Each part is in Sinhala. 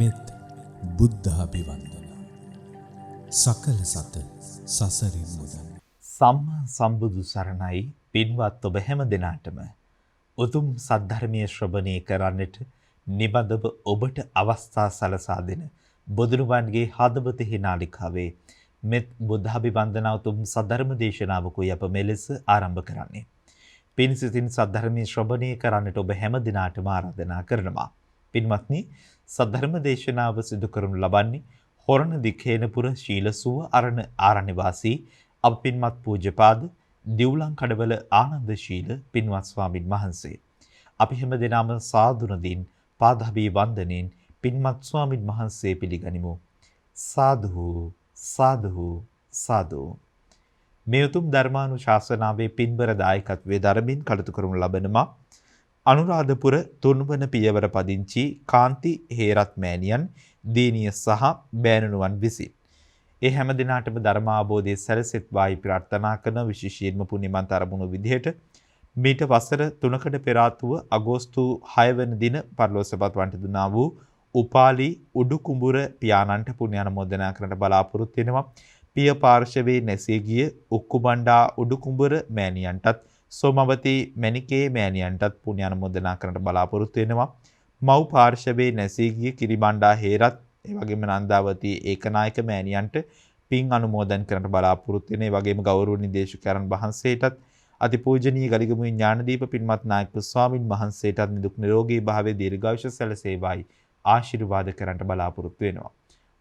මෙත් බුද්ධාභිවන්දන සකල සත සසරින් මුදන්. සම්මා සම්බුදු සරණයි. පින්වත් ඔබ හැම දෙනාටම උතුම් සද්ධර්මයේ ශ්‍රවණය කරන්නට නිබඳව ඔබට අවස්ථා සලසා දෙන බුදුරුවන්ගේ හදවතෙහි නාලිකාවේ මෙත් බුද්ධාභිවන්දන උතුම් සද්ධර්ම දේශනාවකුයි අප මෙලෙස ආරම්භ කරන්නේ. පින්සිතින් සද්ධර්මයේ ශ්‍රවණය කරන්නට ඔබ හැම දිනාටම ආරාධනා කරනවා. පින්වත්නි, සද්ධර්ම දේශනාව සිදු කරනු ලබන්නේ හොරණ දිකේනපුර ශීලසුව අරණ ආරණ්‍ය වාසී අප පින්වත් පූජ්‍යපාද දිවුලන් කඩවල ආනන්ද ශීල පින්වත් ස්වාමින් වහන්සේ. අපි හැම දිනම සාදුනදීන් පාදාභි වන්දනෙන් පින්වත් ස්වාමින් වහන්සේ පිළිගනිමු. සාදු සාදු සාදු. මේ උතුම් ධර්මානුශාසනාවේ පින්බර දායකත්වයේ දරමින් කටයුතු කරනු ලබනවා අනුරාධපුර තුන්වන පියවර පදිංචි කාන්ති හේරත් මෑණියන් දීනිය සහ බෑණනුවන් විසින්. ඒ හැම දිනාටම ධර්ම අවබෝධයේ සැලසෙත්වායි ප්‍රාර්ථනා කරන විශේෂයෙන්ම පුණ්‍යමන්ත අරමුණු විදිහට මීට වසර 3කට පෙර ආතුව අගෝස්තු 6 වෙනි දින පරලෝසපත් වන්ට දුනා වූ උපාලි උඩුකුඹුර පියාණන්ට පුණ්‍ය අනුමෝදනා කරන්න බලාපොරොත්තු වෙනවා. පිය පාර්ශවයේ නැසී ගිය උක්කුබණ්ඩා උඩුකුඹුර මෑණියන්ටත් සෝමවතී මණිකේ මෑණියන්ටත් පුණ්‍ය අනුමෝදනා කරන්න බලාපොරොත්තු වෙනවා. මව් පාර්ශවයේ නැසී ගිය කිරිබණ්ඩා හේරත් ඒ වගේම නන්දාවතී ඒකනායක මෑණියන්ට පින් අනුමෝදන් කරන්න බලාපොරොත්තු වෙන. ඒ වගේම ගෞරවනීය දේශකයන්න් වහන්සේටත් අතිපූජනීය ගලිගමුවේ ඥානදීප පින්වත් නායක ස්වාමින් වහන්සේටත් නිදුක් නිරෝගී භාවයේ දීර්ඝායුෂ සැලසේවායි ආශිර්වාද කරන්න බලාපොරොත්තු වෙනවා.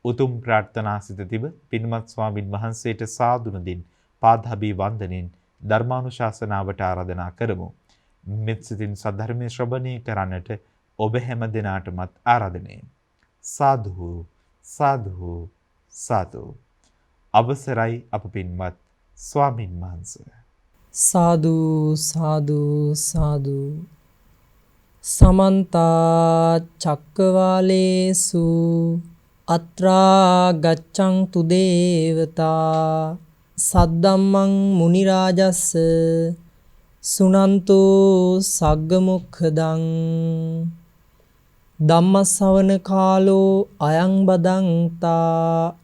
උතුම් ප්‍රාර්ථනා සිත තිබ පින්වත් ස්වාමින් වහන්සේට සාදුනදින් පාදාභි වන්දනෙන් ධර්මානුශාසනාවට ආරාධනා කරමු. මෙත් සිතින් සද්ධර්මයේ ශ්‍රවණය කරන්නට ඔබ හැම දිනාටමත් ආරාධනය. සාදු සාදු සාදු. අවසරයි අප පින්වත් ස්වාමින් වහන්සේ. සාදු සාදු සාදු. සමන්ත චක්කවාලේසු අත්‍රා ගච්ඡන්තු දේවතා සද්දම්මං මුනි රාජස්ස සුනන්තු සග්ග මොක්ඛදං ධම්මස්සවන කාලෝ අයං බදන්තා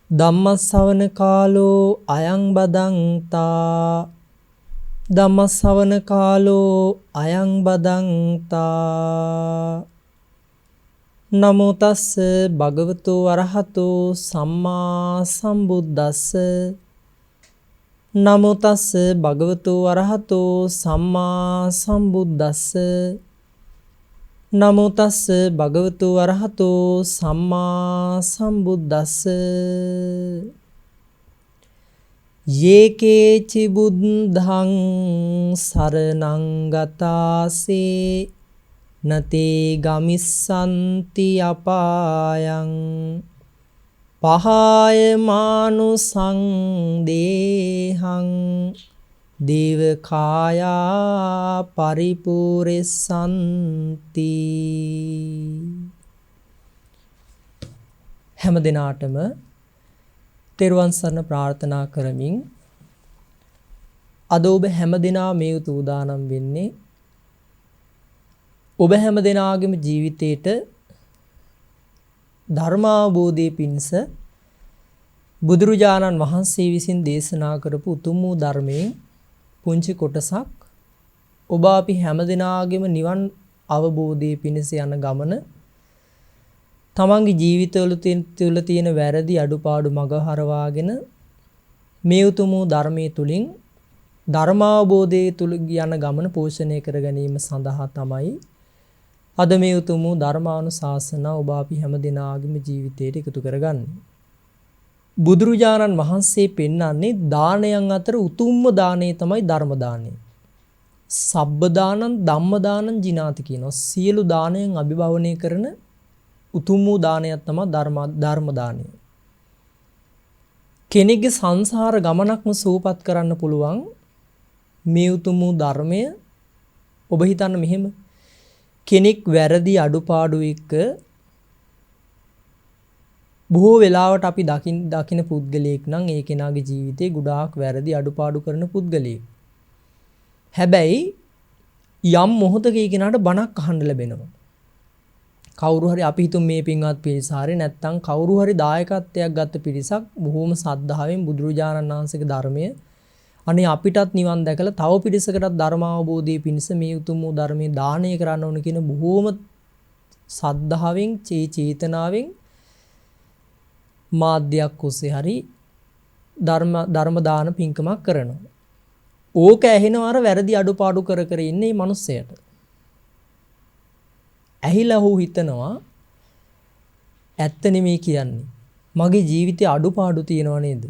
ධම්මස්සවන කාලෝ අයං බදන්තා ධම්මස්සවන කාලෝ අයං බදන්තා. නමෝ තස්ස භගවතු අරහතෝ සම්මා සම්බුද්දස්ස නමෝ තස්ස භගවතු අරහතෝ සම්මා සම්බුද්දස්ස නමෝ තස්ස භගවතු අරහතෝ සම්මා සම්බුද්දස්ස. යේකේචි බුද්ධං සරණං ගතාසේ නතේ ගමිස්සන්ති අපායං පහාය මානුසං දේහං දේවකායා පරිපූර්ණසන්ති. හැම දිනාටම තෙරුවන් සරණ ප්‍රාර්ථනා කරමින් අද ඔබ හැම දිනා මේ උදානම් වෙන්නේ ඔබ හැම දෙනාගේම ජීවිතේට ධර්මාවබෝධයේ පිණිස බුදුරජාණන් වහන්සේ විසින් දේශනා කරපු උතුම් වූ ධර්මයෙන් පුංචි කොටසක් ඔබ අපි හැම දෙනාගේම නිවන් අවබෝධයේ පිණිස යන ගමන තමන්ගේ ජීවිතවල තියෙන වැරදි අඩුපාඩු මග හරවාගෙන මේ උතුම් වූ ධර්මයේ තුලින් ධර්මාවබෝධයේ තුල යන ගමන පෝෂණය කර ගැනීම සඳහා තමයි අද මේ උතුම් වූ ධර්මානුශාසනා ඔබ අපි හැම දිනාගේම ජීවිතයට එකතු කරගන්නේ. බුදුරජාණන් වහන්සේ පෙන්වන්නේ දානයන් අතර උතුම්ම දාණය තමයි ධර්ම දාණය. සබ්බ දානං ධම්ම දානං ජිනාති කියනවා. සියලු දානයන් අභිභවනය කරන උතුම් වූ දානයක් තමයි ධර්ම දාණය. කෙනෙක්ගේ සංසාර ගමනක්ම සූපත් කරන්න පුළුවන් මේ උතුම් වූ ධර්මය. ඔබ හිතන්න මෙහෙම කෙනෙක් වැරදි අඩුපාඩු එක්ක බොහෝ වෙලාවට අපි දකින පුද්ගලයෙක් නම් ඒ කෙනාගේ ජීවිතේ ගොඩාක් වැරදි අඩුපාඩු කරන පුද්ගලයෙක්. හැබැයි යම් මොහොතක ඒ කෙනාට බණක් අහන්න ලැබෙනවා. කවුරු හරි අපි හිතමු මේ පින්වත් පිරිස හරි නැත්නම් කවුරු හරි දායකත්වයක් ගත්ත පිරිසක් බොහොම සද්ධාවෙන් බුදුරජාණන් වහන්සේගේ ධර්මය අනේ අපිටත් නිවන් දැකලා තව පිරිසකටත් ධර්ම අවබෝධයේ පිණිස මේ උතුම් වූ ධර්මයේ දානය කරන්න ඕන කියන බොහොම සද්ධාවෙන් චේතනාවෙන් මාධ්‍යයක් ඔස්සේ හරි ධර්ම දාන පින්කමක් කරනවා. ඕක ඇහෙනවර වැරදි අඩුපාඩු කර කර ඉන්නේ මේ මිනිස්සයාට. ඇහිලා හු හිතනවා ඇත්ත නෙමෙයි කියන්නේ. මගේ ජීවිතේ අඩුපාඩු තියෙනව නේද?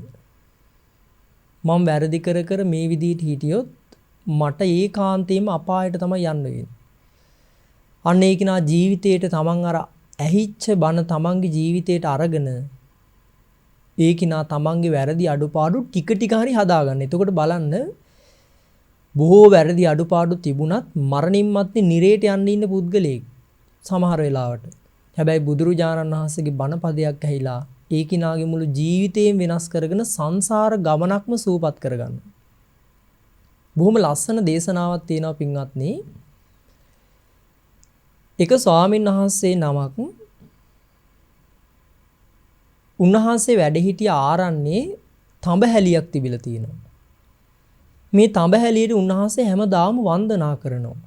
මම වැරදි කර කර මේ විදිහට හිටියොත් මට ඒකාන්තයෙන්ම අපායට තමයි යන්න වෙන්නේ. අන්න ඒක නා ජීවිතේට තමන් අර ඇහිච්ච බන තමන්ගේ ජීවිතේට අරගෙන ඒක නා තමන්ගේ වැරදි අඩුපාඩු ටික ටික හරි හදාගන්න. එතකොට බලන්න බොහෝ වැරදි අඩුපාඩු තිබුණත් මරණින් මත්තේ නිරේට යන්න ඉන්න පුද්ගලයෙක් සමහර වෙලාවට. හැබැයි බුදුරජාණන් වහන්සේගේ බණ පදයක් ඇහිලා ඒ කිනාගේ මුළු ජීවිතේම වෙනස් කරගෙන සංසාර ගමනක්ම සූපත් කරගන්න. බොහොම ලස්සන දේශනාවක් තියෙනවා පින්වත්නි. එක ස්වාමීන් වහන්සේ නමක් උන්වහන්සේ වැඩ හිටිය ආරණ්‍යයේ තඹහැලියක් තිබිලා තියෙනවා. මේ තඹහැලියට උන්වහන්සේ හැමදාම වන්දනා කරනවා.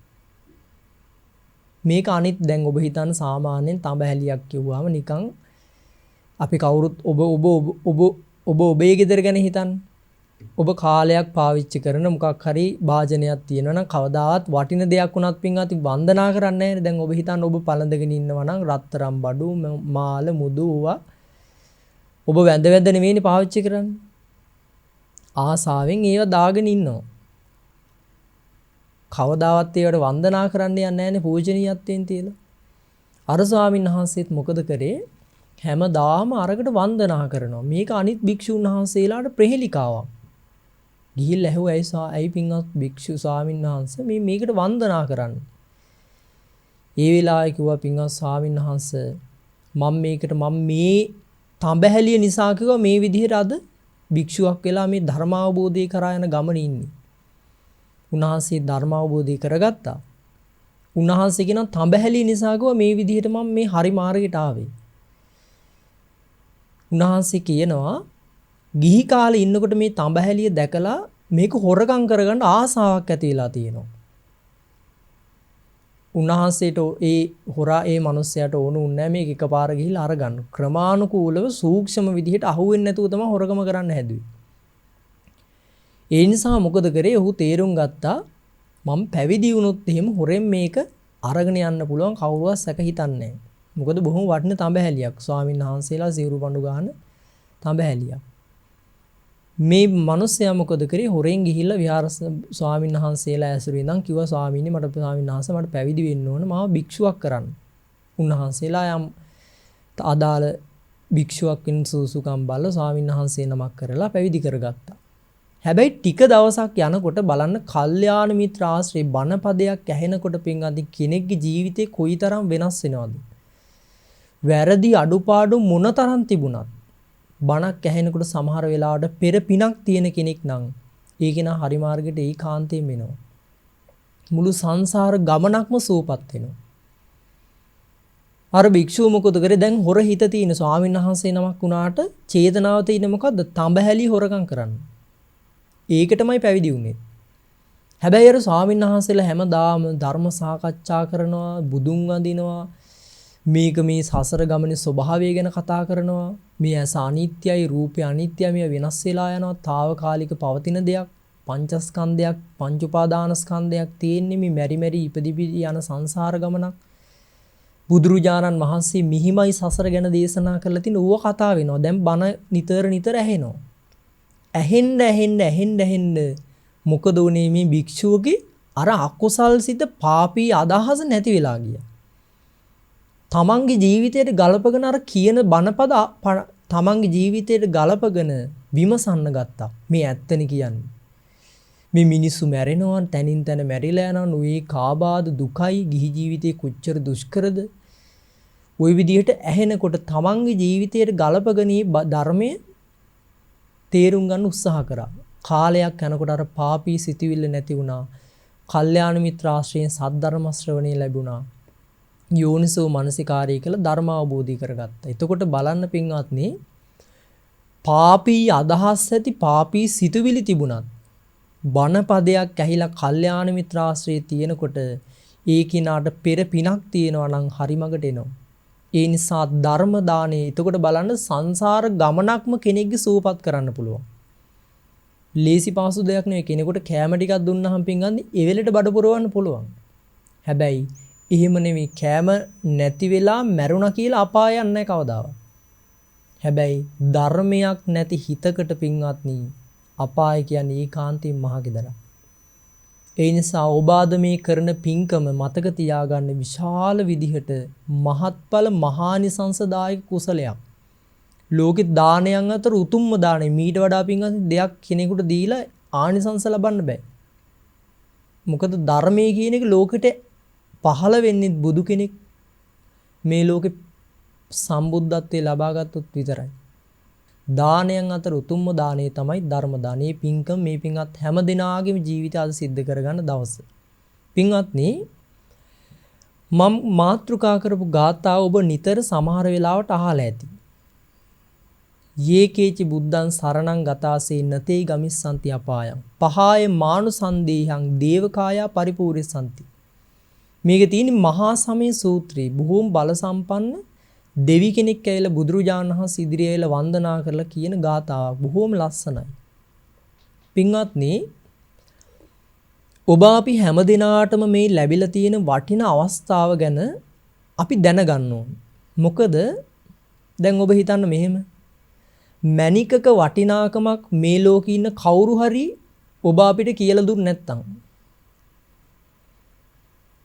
මේක අනිත් දැන් ඔබ හිතන්න සාමාන්‍යයෙන් තඹහැලියක් කිව්වම නිකන් අපි කවුරුත් ඔබ ඔබේ ගෙදර ගැන හිතන්න. ඔබ කාලයක් පාවිච්චි කරන මොකක් හරි භාජනයක් තියෙනවා නම් කවදාවත් වටින දෙයක් වුණත් පින්වත්නි වන්දනා කරන්නේ නැහැ. දැන් ඔබ හිතන්න ඔබ පළඳගෙන ඉන්නවා නම් රත්තරන් බඩු මාල මුදු ඔබ වැඳ වැඳ නෙවෙයිනේ පාවිච්චි කරන්නේ. ආසාවෙන් ඒව දාගෙන ඉන්නවා. කවදාවත් ඒවට වන්දනා කරන්න යන්නේ නැහැනේ පූජනීයත්වයෙන් තියලා. අර ස්වාමීන් වහන්සේත් මොකද කරේ? හැමදාම අරකට වන්දනා කරනවා. මේක අනිත් භික්ෂුන් වහන්සේලාට ප්‍රහෙලිකාවක්. ගිහිල්ලා ඇහුවා ඇයි පින්වත් භික්ෂු ස්වාමීන් වහන්සේ මේකට වන්දනා කරන්නේ? ඒ වෙලාවේ කිව්වා පින්වත් ස්වාමීන් වහන්සේ මම මේ තඹහැලිය නිසා කිව්වා මේ විදිහට අද භික්ෂුවක් වෙලා මේ ධර්ම අවබෝධය කරා යන ගමනේ ඉන්නේ. උන්වහන්සේ ධර්ම අවබෝධය කරගත්තා. උන්වහන්සේ කියන තඹහැලිය නිසා කිව්වා මේ විදිහට මම මේ හරි මාර්ගයට ආවේ. උන්වහන්සේ කියනවා ගිහි කාලේ ඉන්නකොට මේ තඹහැලිය දැකලා මේක හොරකම් කරගන්න ආසාවක් ඇති වෙලා තියෙනවා. උන්වහන්සේට ඒ හොරා ඒ මිනිස්සයාට ඕන උන්නේ මේක එකපාර ගිහිල්ලා අරගන්න. ක්‍රමානුකූලව සූක්ෂම විදිහට අහුවෙන්නේ නැතුව තමයි හොරකම කරන්න හැදුවේ. ඒ නිසා මොකද කරේ? ඔහු තේරුම් ගත්තා මම පැවිදි වුණොත් එහෙම හොරෙන් මේක අරගෙන යන්න පුළුවන් කවුරුවත් සැක හිතන්නේ නැහැ. මොකද බොහොම වටින තඹහැලියක්. ස්වාමීන් වහන්සේලා සිවුරු පඳු ගන්න තඹහැලියක්. මේ මිනිස්සයා මොකද කරේ? හොරෙන් ගිහිල්ලා විහාර ස්වාමීන් වහන්සේලා ඇසුරු ඉඳන් කිව්වා ස්වාමීනි මට ස්වාමීන් වහන්සේ මට පැවිදි වෙන්න ඕන මාව භික්ෂුවක් කරන්න. උන්වහන්සේලා යම් අදාළ භික්ෂුවක් වෙන සූසුකම් බල්ල ස්වාමීන් වහන්සේ නමක් කරලා පැවිදි කරගත්තා. හැබැයි ටික දවසක් යනකොට බලන්න කල්යාණ මිත්‍ර ආශ්‍රේ බණපදයක් ඇහෙනකොට පින්වත්නි කෙනෙක්ගේ ජීවිතේ කොයිතරම් වෙනස් වෙනවද? වැරදි අඩුපාඩු මොනතරම් තිබුණත් බණක් ඇහෙනකොට සමහර වෙලාවට පෙර පිනක් තියෙන කෙනෙක් නම් ඒක නා හරි මාර්ගයට ඒකාන්තයෙන් වෙනවා. මුළු සංසාර ගමනක්ම සූපත් වෙනවා. අර භික්ෂුව මොකද කරේ? දැන් හොර හිත තියෙන ස්වාමීන් වහන්සේ නමක් වුණාට චේතනාව තියෙන මොකද්ද? තඹහැලි හොරකම් කරන්න. ඒකටමයි පැවිදි වුනේ. හැබැයි අර ස්වාමීන් වහන්සේලා හැමදාම ධර්ම සාකච්ඡා කරනවා, බුදුන් වඳිනවා, මේක මේ සසර ගමනේ ස්වභාවය ගැන කතා කරනවා. මේ ඇස අනිත්‍යයි, රූපය අනිත්‍යයි, මේ වෙනස් වෙලා යනවා, తాවකාලික පවතින දෙයක්, පංචස්කන්ධයක්, පංච උපාදානස්කන්ධයක් තියෙන්නේ මේ මෙරි මෙරි ඉපදිපි යන සංසාර ගමනක්. බුදුරජාණන් වහන්සේ මිහිමයි සසර ගැන දේශනා කරලා තින ඌව කතා වෙනවා. දැන් බණ නිතර ඇහෙනවා. ඇහෙන්න මොකද උනේ? මේ භික්ෂුවගේ අර අකුසල් සිත පාපී අදහස නැති වෙලා ගියා. තමන්ගේ ජීවිතයට ගලපගෙන අර කියන බණපද තමන්ගේ ජීවිතයට ගලපගෙන විමසන්න ගත්තා. මේ ඇත්තනේ කියන්නේ. මේ මිනිස්සු මැරෙනවා, තනින් තන මැරිලා යනවා, නොයේ කාබාද දුකයි, ගිහි ජීවිතේ කොච්චර දුෂ්කරද? ওই විදිහට ඇහෙනකොට තමන්ගේ ජීවිතයට ගලපගෙන ධර්මයේ තේරුම් ගන්න උත්සාහ කරා. කාලයක් යනකොට අර පාපී සිතුවිල්ල නැති වුණා. කල්යාණ මිත්‍ර ආශ්‍රයෙන් සද්ධර්ම ශ්‍රවණය ලැබුණා. යෝනිසෝ මනසිකාරය කියලා ධර්ම අවබෝධී කරගත්තා. එතකොට බලන්න පින්වත්නි පාපී අදහස් ඇති පාපී සිතුවිලි තිබුණත් බණපදයක් ඇහිලා කල්යාණ මිත්‍රාශ්‍රයේ තියෙනකොට ඒ කිනාට පෙර පිනක් තියෙනවා නම් හරි මගට එනවා. ඒ නිසා ධර්ම දානේ එතකොට බලන්න සංසාර ගමනක්ම කෙනෙක්ගේ සූපත් කරන්න පුළුවන්. ලේසි පාසු දෙයක් නෙවෙයි. කෙනෙකුට කෑම ටිකක් දුන්නාම පින්ගන්නේ ඒ වෙලෙට බඩ පුරවන්න පුළුවන්. හැබැයි එහෙම නෙවෙයි කෑම නැති වෙලා මැරුණා කියලා අපායක් නැහැ කවදාවත්. හැබැයි ධර්මයක් නැති හිතකට පින්වත්නි අපාය කියන්නේ ඒකාන්තයෙන් මහගෙදරක්. ඒ නිසා ඔබ අද මේ කරන පින්කම මතක තියාගන්න විශාල විදිහට මහත්ඵල මහානිසංසදායක කුසලයක්. ලෝකේ දානයන් අතර උතුම්ම දාණය මීට වඩා පින්වත්නි දෙයක් කෙනෙකුට දීලා ආනිසංස ලබන්න බෑ. මොකද ධර්මයේ කියන එක ලෝකෙට පහළ වෙන්නේ බුදු කෙනෙක් මේ ලෝකේ සම්බුද්ධත්වයේ ලබා ගත්තොත් විතරයි. දානයන් අතර උතුම්ම දාණය තමයි ධර්ම දානය. පින්කම් මේ පින්වත් හැම දිනාගේම ජීවිතය අද සිද්ධ කරගන්න දවස. පින්වත්නි මම මාත්‍රිකා කරපු ගාථාව ඔබ නිතර සමහර වෙලාවට අහලා ඇති. යේකේචි බුද්ධං සරණං ගතාසේ නතේ ගමිස්සන්ති අපායං පහාය මානුසන්දේහං දේවකායා පරිපූර්ණසන්ති. මේක තියෙන්නේ මහා සමය සූත්‍රයේ බොහෝම බල සම්පන්න දෙවි කෙනෙක් ඇවිල්ලා බුදුරජාණන් වහන්සේ ඉදිරියේ ඇවිල්ලා වන්දනා කරලා කියන ගාථාවක් බොහෝම ලස්සනයි. පින්වත්නි ඔබ අපි හැම දිනාටම මේ ලැබිලා තියෙන වටිනා අවස්ථාව ගැන අපි දැනගන්න ඕන. මොකද දැන් ඔබ හිතන්න මෙහෙම මණිකක වටිනාකමක් මේ ලෝකේ ඉන්න කවුරු හරි ඔබ අපිට කියලා දුන්න නැත්තම්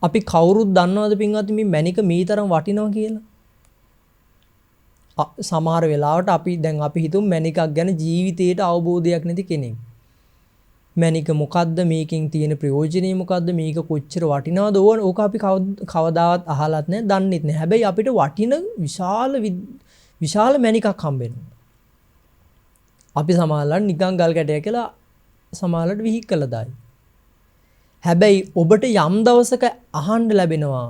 අපි කවුරුත් දන්නවද පින්වත්නි මේ මණික මේ තරම් වටිනවා කියලා? සමහර වෙලාවට අපි හිතමු මණිකක් ගැන ජීවිතේට අවබෝධයක් නැති කෙනෙක්. මණික මොකද්ද මේකෙන් තියෙන ප්‍රයෝජනෙ මොකද්ද මේක කොච්චර වටිනවද ඕක අපි කවදාවත් අහලත් නැහැ දන්නෙත් නැහැ. හැබැයි අපිට වටින විශාල මණිකක් හම්බෙනවා. අපි සමහරවල් නිකන් ගල් කැටයක් කියලා සමහරවල් විහික් කළා දායි. හැබැයි ඔබට යම් දවසක අහන්න ලැබෙනවා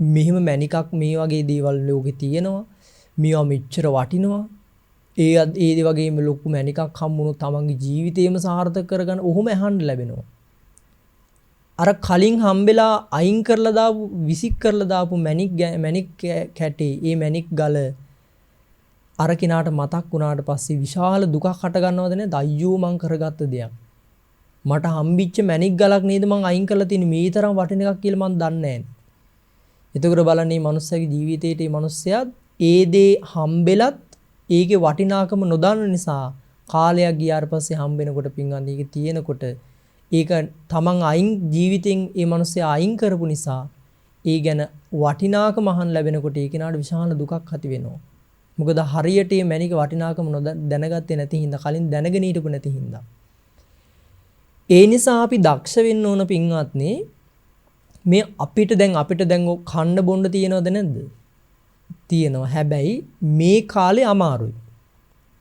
මෙහෙම මණිකක් මේ වගේ දේවල් ලෝකේ තියෙනවා. මේවා මෙච්චර වටිනවා. ඒ වගේම ලොකු මණිකක් හම්බුනොත් තමන්ගේ ජීවිතේම සාර්ථක කරගන්න ඔහොම අහන්න ලැබෙනවා. අර කලින් හම්බෙලා අයින් කරලා දාපු විසික් කරලා දාපු මණික් කැටේ ඒ මණික් ගල අර කිනාට මතක් වුණාට පස්සේ විශාල දුකක් හට ගන්නවද නේද? අයියෝ මං කරගත්ත දෙයක්. මට හම්බිච්ච මණික් ගලක් නේද මං අයින් කරලා තියෙන්නේ මේ තරම් වටින එකක් කියලා මං දන්නේ නැහැ. එතකොට බලන්න මේ මනුස්සයාගේ ජීවිතේට මේ මනුස්සයා ඒ දේ හම්බෙලත් ඒකේ වටිනාකම නොදන්න නිසා කාලයක් ගියාට පස්සේ හම්බෙනකොට පින්වන්දි ඒක තියෙනකොට ඒක තමන් අයින් ජීවිතෙන් ඒ මනුස්සයා අයින් කරපු නිසා ඒ ගැන වටිනාකම අහන් ලැබෙනකොට ඒ කෙනාට විශාල දුකක් ඇති වෙනවා. මොකද හරියට මේ මණික වටිනාකම දැනගත්තේ නැති හින්දා කලින් දැනගෙන හිටපු නැති හින්දා. ඒ නිසා අපි දක්ෂ වෙන්න ඕන පින්වත්නි මේ අපිට දැන් කන්න බොන්න තියෙනවද නැද්ද? තියෙනවා. හැබැයි මේ කාලේ අමාරුයි.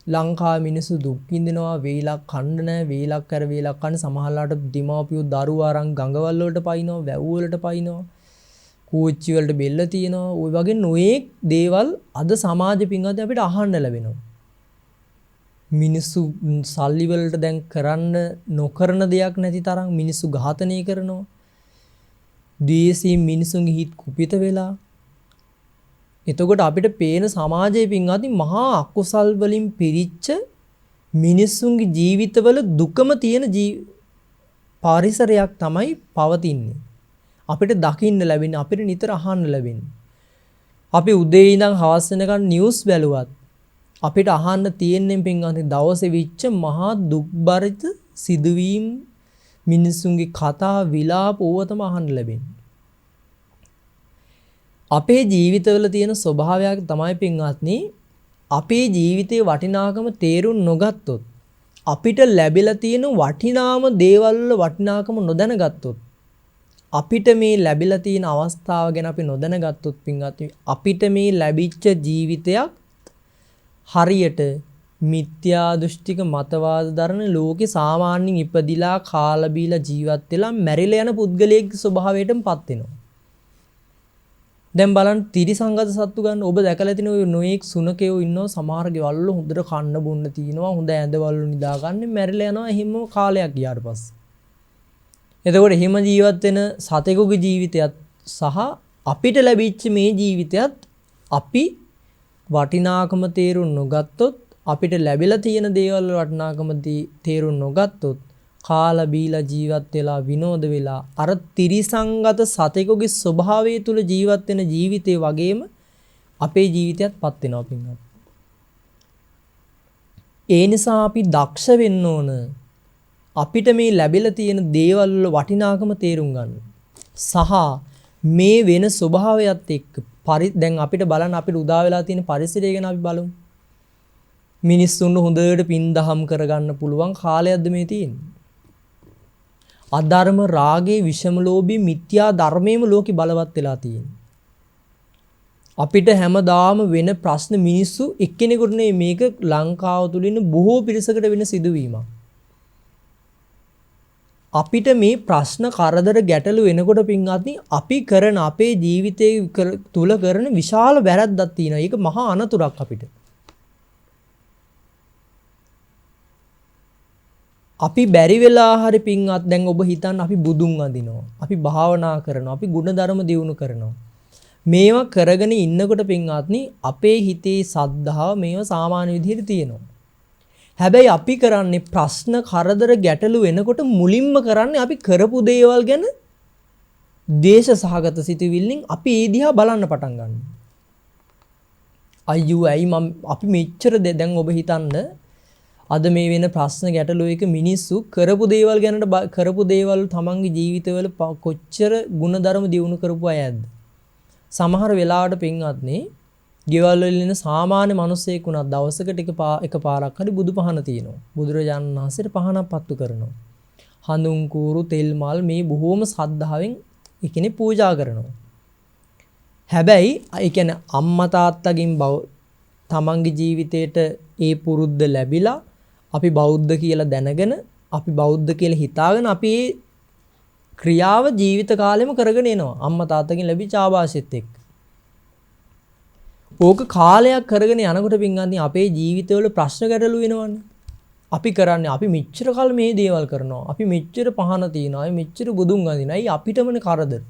ලංකාවේ මිනිස්සු දුක් විඳිනවා වේලක් කන්න නැහැ වේලක් කර වේලක් කන්න සමහරලාට දිමාපියෝ දරුවෝ අරන් ගඟවල් වලට පයින්නවා වැව් වලට පයින්නවා කෝච්චි වලට බෙල්ල තියෙනවා ওই වගේ නොයේක් දේවල් අද සමාජ පින්වත් අපිට අහන්න ලැබෙනවා. මිනිස්සු සල්ලි වලට දැන් කරන්න නොකරන දෙයක් නැති තරම් මිනිස්සු ඝාතනය කරනවා. දේශී මිනිසුන්ගේ හිත් කුපිත වෙලා එතකොට අපිට පේන සමාජයේ පින්වත්නි මහා අකුසල් වලින් පිරිච්ච මිනිස්සුන්ගේ ජීවිතවල දුකම තියෙන පරිසරයක් තමයි පවතින්නේ. අපිට දකින්න ලැබෙන්නේ අපිට නිතර අහන්න ලැබෙන්නේ. අපි උදේ ඉඳන් හවස වෙනකන් නිවුස් බැලුවත් අපිට අහන්න තියෙන්නේ පින්වත්නි දවසේ විච්ච මහා දුක්බරිත සිදුවීම් මිනිස්සුන්ගේ කතා විලාප ඕවා තමයි අහන්න ලැබෙන්නේ. අපේ ජීවිතවල තියෙන ස්වභාවයක් තමයි පින්වත්නි අපේ ජීවිතයේ වටිනාකම තේරුම් නොගත්තොත් අපිට ලැබිලා තියෙන වටිනාම දේවල් වල වටිනාකම නොදැනගත්තොත් අපිට මේ ලැබිලා තියෙන අවස්ථාව ගැන අපි නොදැනගත්තොත් පින්වත්නි අපිට මේ ලැබිච්ච ජීවිතයක් හරියට මිත්‍යා දෘෂ්ටික මතවාද දරන ලෝකේ සාමාන්‍යයෙන් ඉපදිලා කාලා බීලා ජීවත් වෙලා මැරිලා යන පුද්ගලයෙක්ගේ ස්වභාවයටමපත් වෙනවා. දැන් බලන්න තිරිසංගත සත්තු ගන්න ඔබ දැකලා තියෙන ඔය නොඑක් සුනකයෝ ඉන්නවා සමහර ගෙවල් වල හොඳට කන්න බොන්න තියෙනවා හොඳ ඇඳවල නිදා ගන්න මැරිලා යනවා එහෙම කාලයක් ගියාට පස්සේ. එතකොට එහෙම ජීවත් වෙන සතෙකුගේ ජීවිතයත් සහ අපිට ලැබිච්ච මේ ජීවිතයත් අපි වටිනාකම තේරුම් නොගත්තොත් අපිට ලැබිලා තියෙන දේවල් වල වටිනාකම තේරුම් නොගත්තොත් කාලා බීලා ජීවත් වෙලා විනෝද වෙලා අර තිරිසංගත සතෙකුගේ ස්වභාවය තුල ජීවත් වෙන ජීවිතේ වගේම අපේ ජීවිතයත් පත් වෙනවා පින්වත්. ඒ නිසා අපි දක්ෂ වෙන්න ඕන අපිට මේ ලැබිලා තියෙන දේවල් වල වටිනාකම තේරුම් ගන්න. සහ මේ වෙන ස්වභාවයත් එක්ක දැන් අපිට බලන්න අපිට උදා වෙලා තියෙන පරිසරය ගැන අපි බලමු. මිනිස්සුන් හොඳට පින් දහම් කරගන්න පුළුවන් කාලයක්ද මේ තියෙන්නේ. අධර්ම රාගේ විෂමලෝභී මිත්‍යා ධර්මයේම ලෝකෙ බලවත් වෙලා තියෙනවා. අපිට හැමදාම වෙන ප්‍රශ්න මිනිස්සු එක්කෙනෙකුට නෙවෙයි මේක ලංකාව තුල ඉන්න බොහෝ පිරිසකට වෙන සිදුවීමක්. අපිට මේ ප්‍රශ්න කරදර ගැටලු වෙනකොට පින්වත්නි අපි කරන අපේ ජීවිතයේ තුල කරන විශාල වැරද්දක් තියෙනවා. ඒක මහා අනතුරක් අපිට. අපි බැරි වෙලා හරි පින්වත් දැන් ඔබ හිතන්න අපි බුදුන් වඳිනවා. අපි භාවනා කරනවා. අපි ගුණධර්ම දියුණු කරනවා. මේවා කරගෙන ඉන්නකොට පින්වත්නි අපේ හිතේ සද්ධාව මේවා සාමාන්‍ය විදිහට තියෙනවා. හැබැයි අපි කරන්නේ ප්‍රශ්න කරදර ගැටලු වෙනකොට මුලින්ම කරන්නේ අපි කරපු දේවල් ගැන දේශ සහගත සිතුවිල්ලෙන් අපි ඒ දිහා බලන්න පටන් ගන්නවා. අයියෝ ඇයි අපි මෙච්චර දැන් ඔබ හිතන්න අද මේ වෙන ප්‍රශ්න ගැටලු එක මිනිස්සු කරපු දේවල් ගැන කරපු දේවල් තමන්ගේ ජීවිතවල කොච්චර ಗುಣධර්ම දියුණු කරපු අය ඇද්ද? සමහර වෙලාවට පින්වත්නි, ගෙවල් වල ඉන්න සාමාන්‍ය මිනිස්සෙක් වුණත් දවසකට එකපාරක් හරි බුදු පහන තියෙනවා. බුදුරජාණන් වහන්සේට පහනක් පත්තු කරනවා. හඳුන් කූරු තෙල් මල් මේ බොහෝම ශ්‍රද්ධාවෙන් ඒකනේ පූජා කරනවා. හැබැයි ඒ කියන්නේ අම්මා තාත්තගෙන් තමන්ගේ ජීවිතේට ඒ පුරුද්ද ලැබිලා අපි බෞද්ධ කියලා දැනගෙන අපි බෞද්ධ කියලා හිතාගෙන අපි මේ ක්‍රියාව ජීවිත කාලෙම කරගෙන එනවා අම්මා තාත්තගෙන් ලැබිච්ච ආభాෂෙත් එක්ක. ඕක කාලයක් කරගෙන යනකොට පින්වත්නි අපේ ජීවිතවල ප්‍රශ්න ගැටලු වෙනවනේ. අපි කරන්නේ අපි මෙච්චර කල් මේ දේවල් කරනවා. අපි මෙච්චර පහන තියනවා. අපි මෙච්චර බුදුන් අඳිනවා. අයි අපිටමනේ කරදර.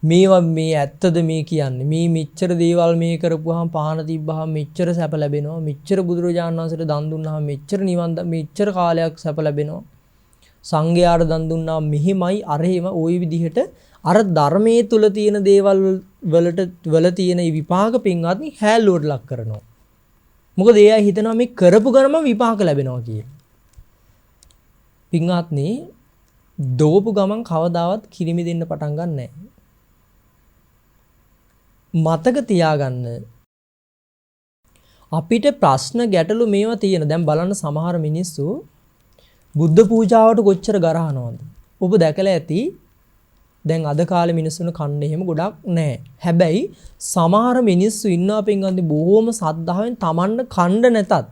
මේවා මේ ඇත්තද මේ කියන්නේ මේ මෙච්චර දේවල් මේ කරපුවාම පහන තිබ්බහම මෙච්චර සැප ලැබෙනවා මෙච්චර බුදුරජාණන් වහන්සේට දන් දුන්නාම මෙච්චර නිවන් මෙච්චර කාලයක් සැප ලැබෙනවා සංඝයාට දන් දුන්නා මෙහිමයි අරහෙම ওই විදිහට අර ධර්මයේ තුල තියෙන දේවල් වල තියෙන විපාක පින්වත්නි හැල්ලුවට ලක් කරනවා මොකද එයා හිතනවා මේ කරපු ගමන් විපාක ලැබෙනවා කියලා පින්වත්නි දෝපු ගමන් කවදාවත් කිරිමි දෙන්න පටන් ගන්න නැහැ මතක තියාගන්න අපිට ප්‍රශ්න ගැටලු මේවා තියෙන දැන් බලන්න සමහර මිනිස්සු බුද්ධ පූජාවට කොච්චර ගරහනවද ඔබ දැකලා ඇති දැන් අද කාලේ මිනිස්සුන කන්නේ එහෙම ගොඩක් නැහැ හැබැයි සමහර මිනිස්සු ඉන්නවා පින්වත්නි බොහොම සද්ධාවෙන් Tamanne කණ්ඩ නැතත්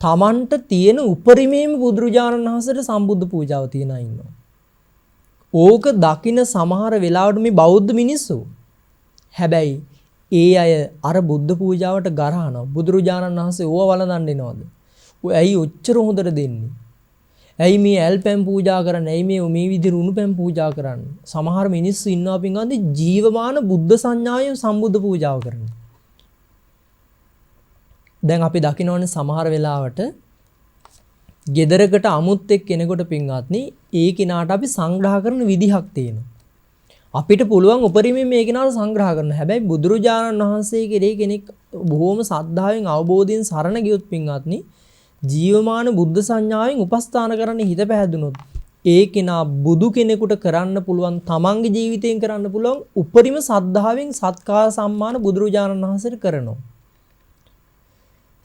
Tamanට තියෙන උපරිමේම බුදුරජාණන් වහන්සේට සම්බුද්ධ පූජාව තියනා ඉන්නවා ඕක දකින්න සමහර වෙලාවට මේ බෞද්ධ මිනිස්සු හැබැයි ඒ අය අර බුද්ධ පූජාවට ගරහනවා බුදුරජාණන් වහන්සේ ඕව වළඳන්න එනවද? ඔය ඇයි ඔච්චර හොඳට දෙන්නේ? ඇයි මේ ඇල්පැම් පූජා කරන්නේ? ඇයි මේ විදිහට උණු පැම් පූජා කරන්නේ? සමහර මිනිස්සු ඉන්නවා පින්වත්නි ජීවමාන බුද්ධ සංඥාවෙන් සම්බුද්ධ පූජාව කරන්නේ. දැන් අපි දකිනවනේ සමහර වෙලාවට ගෙදරකට අමුත්තෙක් කෙනෙකුට පින්වත්නි ඒ කෙනාට අපි සංග්‍රහ කරන විදිහක් තියෙනවා. අපිට පුළුවන් උපරිමයෙන් මේ කෙනාට සංග්‍රහ කරන්න. හැබැයි බුදුරජාණන් වහන්සේ කෙරේ කෙනෙක් බොහොම සද්ධාවෙන් අවබෝධයෙන් සරණ ගියොත් පින්වත්නි ජීවමාන බුද්ධ සංඥාවෙන් උපස්ථාන කරන්න හිත පැහැදුනොත් ඒ කෙනා බුදු කෙනෙකුට කරන්න පුළුවන් තමන්ගේ ජීවිතයෙන් කරන්න පුළුවන් උපරිම සද්ධාවෙන් සත්කාර සම්මාන බුදුරජාණන් වහන්සේට කරනවා.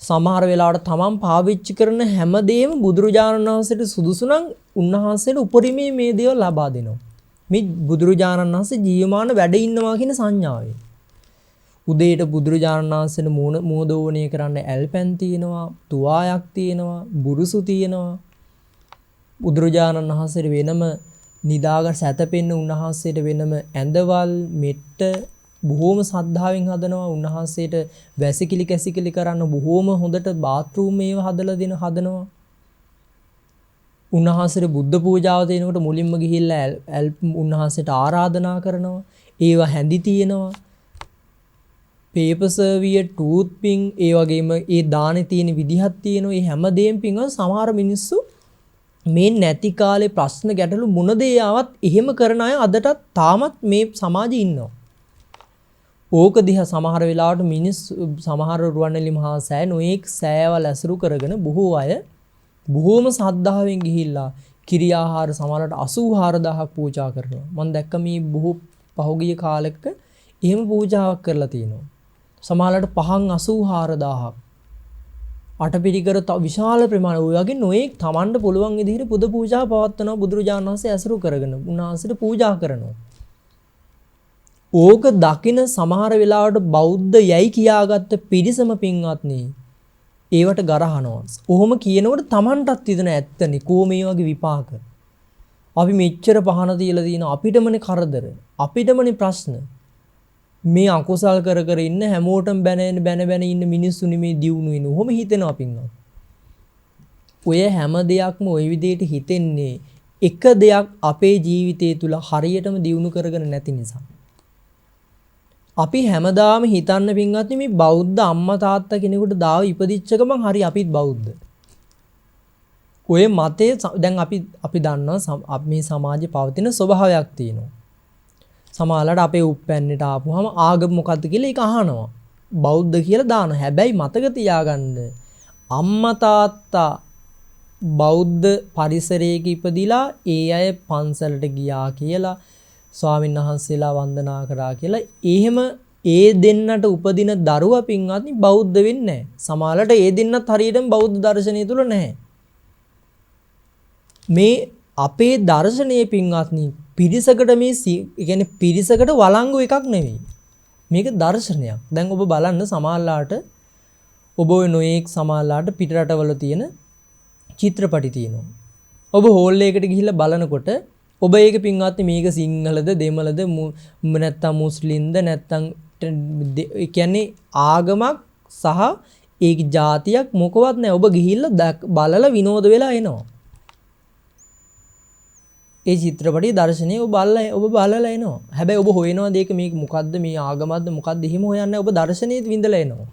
සමහර වෙලාවට තමන් පාවිච්චි කරන හැමදේම බුදුරජාණන් වහන්සේට සුදුසු නම් උන්වහන්සේට උපරිමයේ මේ දේවල් ලබා දෙනවා. මේ බුදුරජාණන් වහන්සේ ජීවමාන වැඩ ඉන්නවා කියන සංඥාවෙන්. උදේට බුදුරජාණන් වහන්සේට මෝදෝවණය කරන්න ඇල්පැන් තියෙනවා, තුවායක් තියෙනවා, බුරුසු තියෙනවා. බුදුරජාණන් වහන්සේට වෙනම නිදාගන්න සැතපෙන්න උන්වහන්සේට වෙනම ඇඳවල් මෙට්ට බොහෝම සද්ධාවෙන් හදනවා. උන්වහන්සේට වැසිකිලි කැසිකිලි කරන්න බොහෝම හොඳට බාත්රූම් ඒව හදනවා. උන්වහන්සේට බුද්ධ පූජාව දෙනකොට මුලින්ම ගිහිල්ලා උන්වහන්සේට ආරාධනා කරනවා. ඒවා හැඳි තියෙනවා. පේපර් සර්වියර්, ටූත් පින්, ඒ වගේම ඒ දානේ තියෙන විදිහක් තියෙනවා. ඒ හැමදේම පින්ව සමහර මිනිස්සු මේ නැති කාලේ ප්‍රශ්න ගැටලු මොන දේ ආවත් එහෙම කරන අය අදටත් තාමත් මේ සමාජයේ ඉන්නවා. ඕක දිහා සමහර වෙලාවට සමහර රුවන්වැලි මහා සෑය නොඑක් සෑයවල් ඇසුරු කරගෙන බොහෝ අය බොහෝම සද්ධාවෙන් ගිහිල්ලා කිරි ආහාර සමහරට 84000ක් පූජා කරනවා. මම දැක්ක මේ බොහෝ පහුගිය කාලෙක එහෙම පූජාවක් කරලා තියෙනවා. සමහරට පහන් 84000ක් අටපිරිකර විශාල ප්‍රමාණයක් ඔය වගේ නොඑක් තමන්ට පුළුවන් විදිහට පුද පූජා පවත්වනවා. බුදුරජාණන් වහන්සේ ඇසුරු කරගෙන උන්වහන්සේට පූජා කරනවා. ඕක දකින සමහර වෙලාවට බෞද්ධ යයි කියාගත්ත පිරිසම පින්වත්නි ඒවට ගරහනවා. ඔහොම කියනකොට තමන්ටත් හිතන ඇත්තනේ කො මේ වගේ විපාක. අපි මෙච්චර පහන තියලා තියෙන අපිටමනේ කරදර. අපිටමනේ ප්‍රශ්න. මේ අකුසල් කර කර ඉන්න හැමෝටම බැන ඉන්න මිනිස්සු නෙමේ දියුණු වෙන. ඔහොම හිතෙනවා පින්වත්. ඔය හැම දෙයක්ම ওই විදිහට හිතෙන්නේ එක දෙයක් අපේ ජීවිතය තුල හරියටම දියුණු කරගෙන නැති නිසා. අපි හැමදාම හිතන්න පින්වත්නි මේ බෞද්ධ අම්මා තාත්තා කෙනෙකුට දාව ඉපදිච්ච ගමන් හරි අපිත් බෞද්ධ. ඔය මතේ දැන් අපි දන්නවා මේ සමාජයේ පවතින ස්වභාවයක් තියෙනවා. සමහරවිට අපේ උප්පැන්නට ආපුවාම ආගම මොකද්ද කියලා ඒක අහනවා. බෞද්ධ කියලා දානවා. හැබැයි මතක තියාගන්න අම්මා තාත්තා බෞද්ධ පරිසරයක ඉපදිලා ඒ අය පන්සලට ගියා කියලා ස්වාමීන් වහන්සේලා වන්දනා කරා කියලා එහෙම ඒ දෙන්නට උපදින දරුවා පින්වත්නි බෞද්ධ වෙන්නේ නැහැ. සමහරවිට ඒ දෙන්නත් හරියටම බෞද්ධ දර්ශනය තුල නැහැ. මේ අපේ දර්ශනයේ පින්වත්නි පිරිසකට මේ කියන්නේ පිරිසකට වළංගු එකක් නෙවෙයි. මේක දර්ශනයක්. දැන් ඔබ බලන්න සමහරලාට ඔබ ඔය නොයේක් සමහරලාට පිටරටවල තියෙන චිත්‍රපටි තියෙනවා. ඔබ හෝල් එකකට ගිහිල්ලා බලනකොට ඔබ ඒක පින්වත්නි මේක සිංහලද දෙමළද නැත්නම් මුස්ලිම්ද නැත්නම් කියන්නේ ආගමක් සහ ඒ જાතියක් මොකවත් නැහැ. ඔබ ගිහිල්ලා බලලා විනෝද වෙලා එනවා. ඒ චිත්‍රපටයේ දර්ශනය ඔබ බලලා එනවා. හැබැයි ඔබ හොයනවා දෙයක මේක මොකද්ද මේ ආගමක්ද මොකද්ද එහෙම හොයන්නේ ඔබ දර්ශනයේ විඳලා එනවා.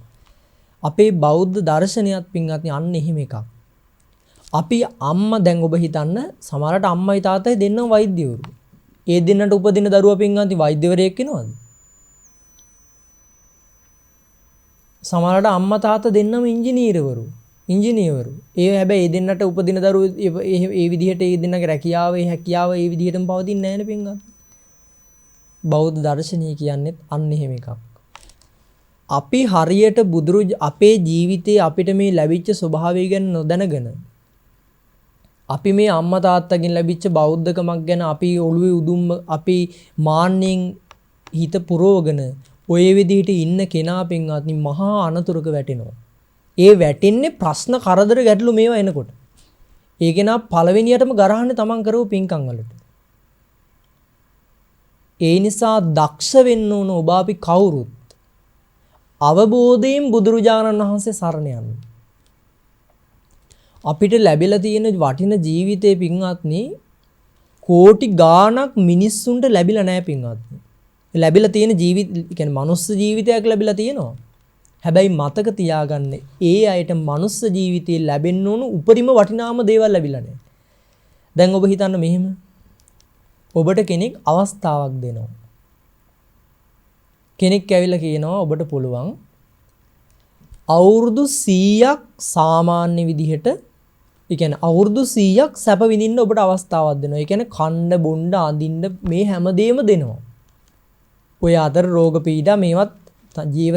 අපේ බෞද්ධ දර්ශනයත් පින්වත්නි අන්න එහෙම එකක්. අපි අම්මා දැන් ඔබ හිතන්න සමහරට අම්මයි තාත්තයි දෙන්නම වෛද්‍යවරු. ඒ දෙන්නට උපදින දරුවා පින්වත්නි වෛද්‍යවරයෙක් වෙනවද? සමහරට අම්මා තාත්තා දෙන්නම ඉංජිනේරවරු. ඒ හැබැයි ඒ දෙන්නට උපදින දරුවෝ ඒ විදිහට ඒ දෙන්නගේ රැකියාව හැකියාව ඒ විදිහටම පවතින්නේ නැහැ නේ පින්වත්නි. බෞද්ධ දර්ශනය කියන්නේ අන්න එහෙම එකක්. අපි හරියට අපේ ජීවිතේ අපිට මේ ලැබිච්ච ස්වභාවය ගැන නොදැනගෙන අපි මේ අම්මා තාත්තගෙන් ලැබිච්ච බෞද්ධකමක් ගැන අපි ඔළුවේ උදුම්ම අපි මාන්නෙන් හිත පුරවගෙන ඔය විදිහට ඉන්න කෙනා පින්වත්නි මහා අනතුරක වැටෙනවා. ඒ වැටෙන්නේ ප්‍රශ්න කරදර ගැටලු මේවා එනකොට. ඒ කෙනා පළවෙනියටම ගරහන්නේ තමන් කරපු පින්කම් වලට. ඒ නිසා දක්ෂ වෙන්න ඕන ඔබ අපි කවුරුත් අවබෝධයෙන් බුදුරජාණන් වහන්සේ සරණ යන්න. අපිට ලැබිලා තියෙන වටින ජීවිතේ පින්වත්නි කෝටි ගාණක් මිනිස්සුන්ට ලැබිලා නැහැ පින්වත්නි. ලැබිලා තියෙන ජීවිත කියන්නේ මනුස්ස ජීවිතයක් ලැබිලා තියෙනවා. හැබැයි මතක තියාගන්න ඒ අයට මනුස්ස ජීවිතේ ලැබෙන්න ඕන උපරිම වටිනාම දේවල් ලැබිලා නැහැ. දැන් ඔබ හිතන්න මෙහෙම ඔබට කෙනෙක් අවස්ථාවක් දෙනවා. කෙනෙක් ඇවිල්ලා කියනවා ඔබට පුළුවන් අවුරුදු 100ක් සාමාන්‍ය විදිහට ඒ කියන්නේ අවුරුදු 100ක් සැප විඳින්න ඔබට අවස්ථාවක් දෙනවා. ඒ කියන්නේ කන්න බොන්න අඳින්න මේ හැමදේම දෙනවා. ඔය අතර රෝග පීඩා මේවත්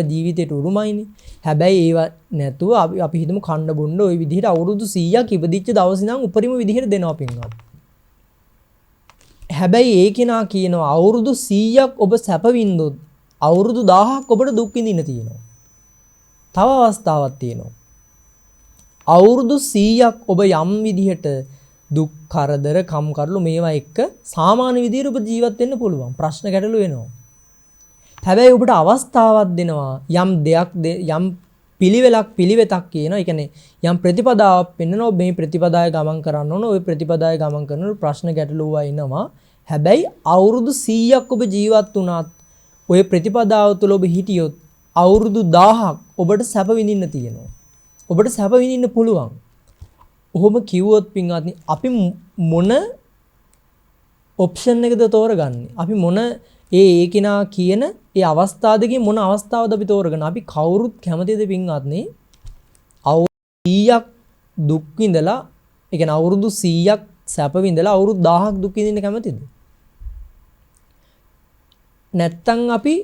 ජීවිතේට උරුමයිනේ. හැබැයි ඒව නැතුව අපි හිතමු කන්න බොන්න ওই විදිහට අවුරුදු 100ක් ඉපදිච්ච දවස් ඉඳන් උපරිම විදිහට දෙනවා පින්වත්. හැබැයි ඒ කෙනා කියනවා අවුරුදු 100ක් ඔබ සැප විඳොත් අවුරුදු 1000ක් ඔබට දුක් විඳින්න තියෙනවා. තව අවස්ථාවක් තියෙනවා. අවුරුදු 100ක් ඔබ යම් විදිහට දුක් කරදර කම් කරලු මේවා එක්ක සාමාන්‍ය විදිහට ඔබ ජීවත් වෙන්න පුළුවන්. ප්‍රශ්න ගැටලු වෙනවා. හැබැයි ඔබට අවස්ථාවක් දෙනවා යම් දෙයක් යම් පිළිවෙතක් කියනවා. ඒ කියන්නේ යම් ප්‍රතිපදාවක් පෙන්වනවා. මේ ප්‍රතිපදාවේ ගමන් කරන්න ඕන. ওই ප්‍රතිපදාවේ ගමන් කරනකොට ප්‍රශ්න ගැටලු එනවා. හැබැයි අවුරුදු 100ක් ඔබ ජීවත් වුණත් ওই ප්‍රතිපදාව තුළ ඔබ හිටියොත් අවුරුදු 1000ක් ඔබට සැප විඳින්න තියෙනවා. ඔබට සැප විඳින්න පුළුවන්. ඔහොම කිව්වොත් පින්වත්නි අපි මොන ඔප්ෂන් එකද තෝරගන්නේ? අපි මොන ඒකිනා කියන ඒ අවස්ථා දෙකේ මොන අවස්ථාවද අපි තෝරගන්නේ? අපි කවුරුත් කැමතිද පින්වත්නි? අවුරුදු 100ක් දුක් විඳලා, ඒ කියන්නේ අවුරුදු 100ක් සැප විඳලා අවුරුදු 1000ක් දුක් විඳින්න කැමතිද? නැත්තම් අපි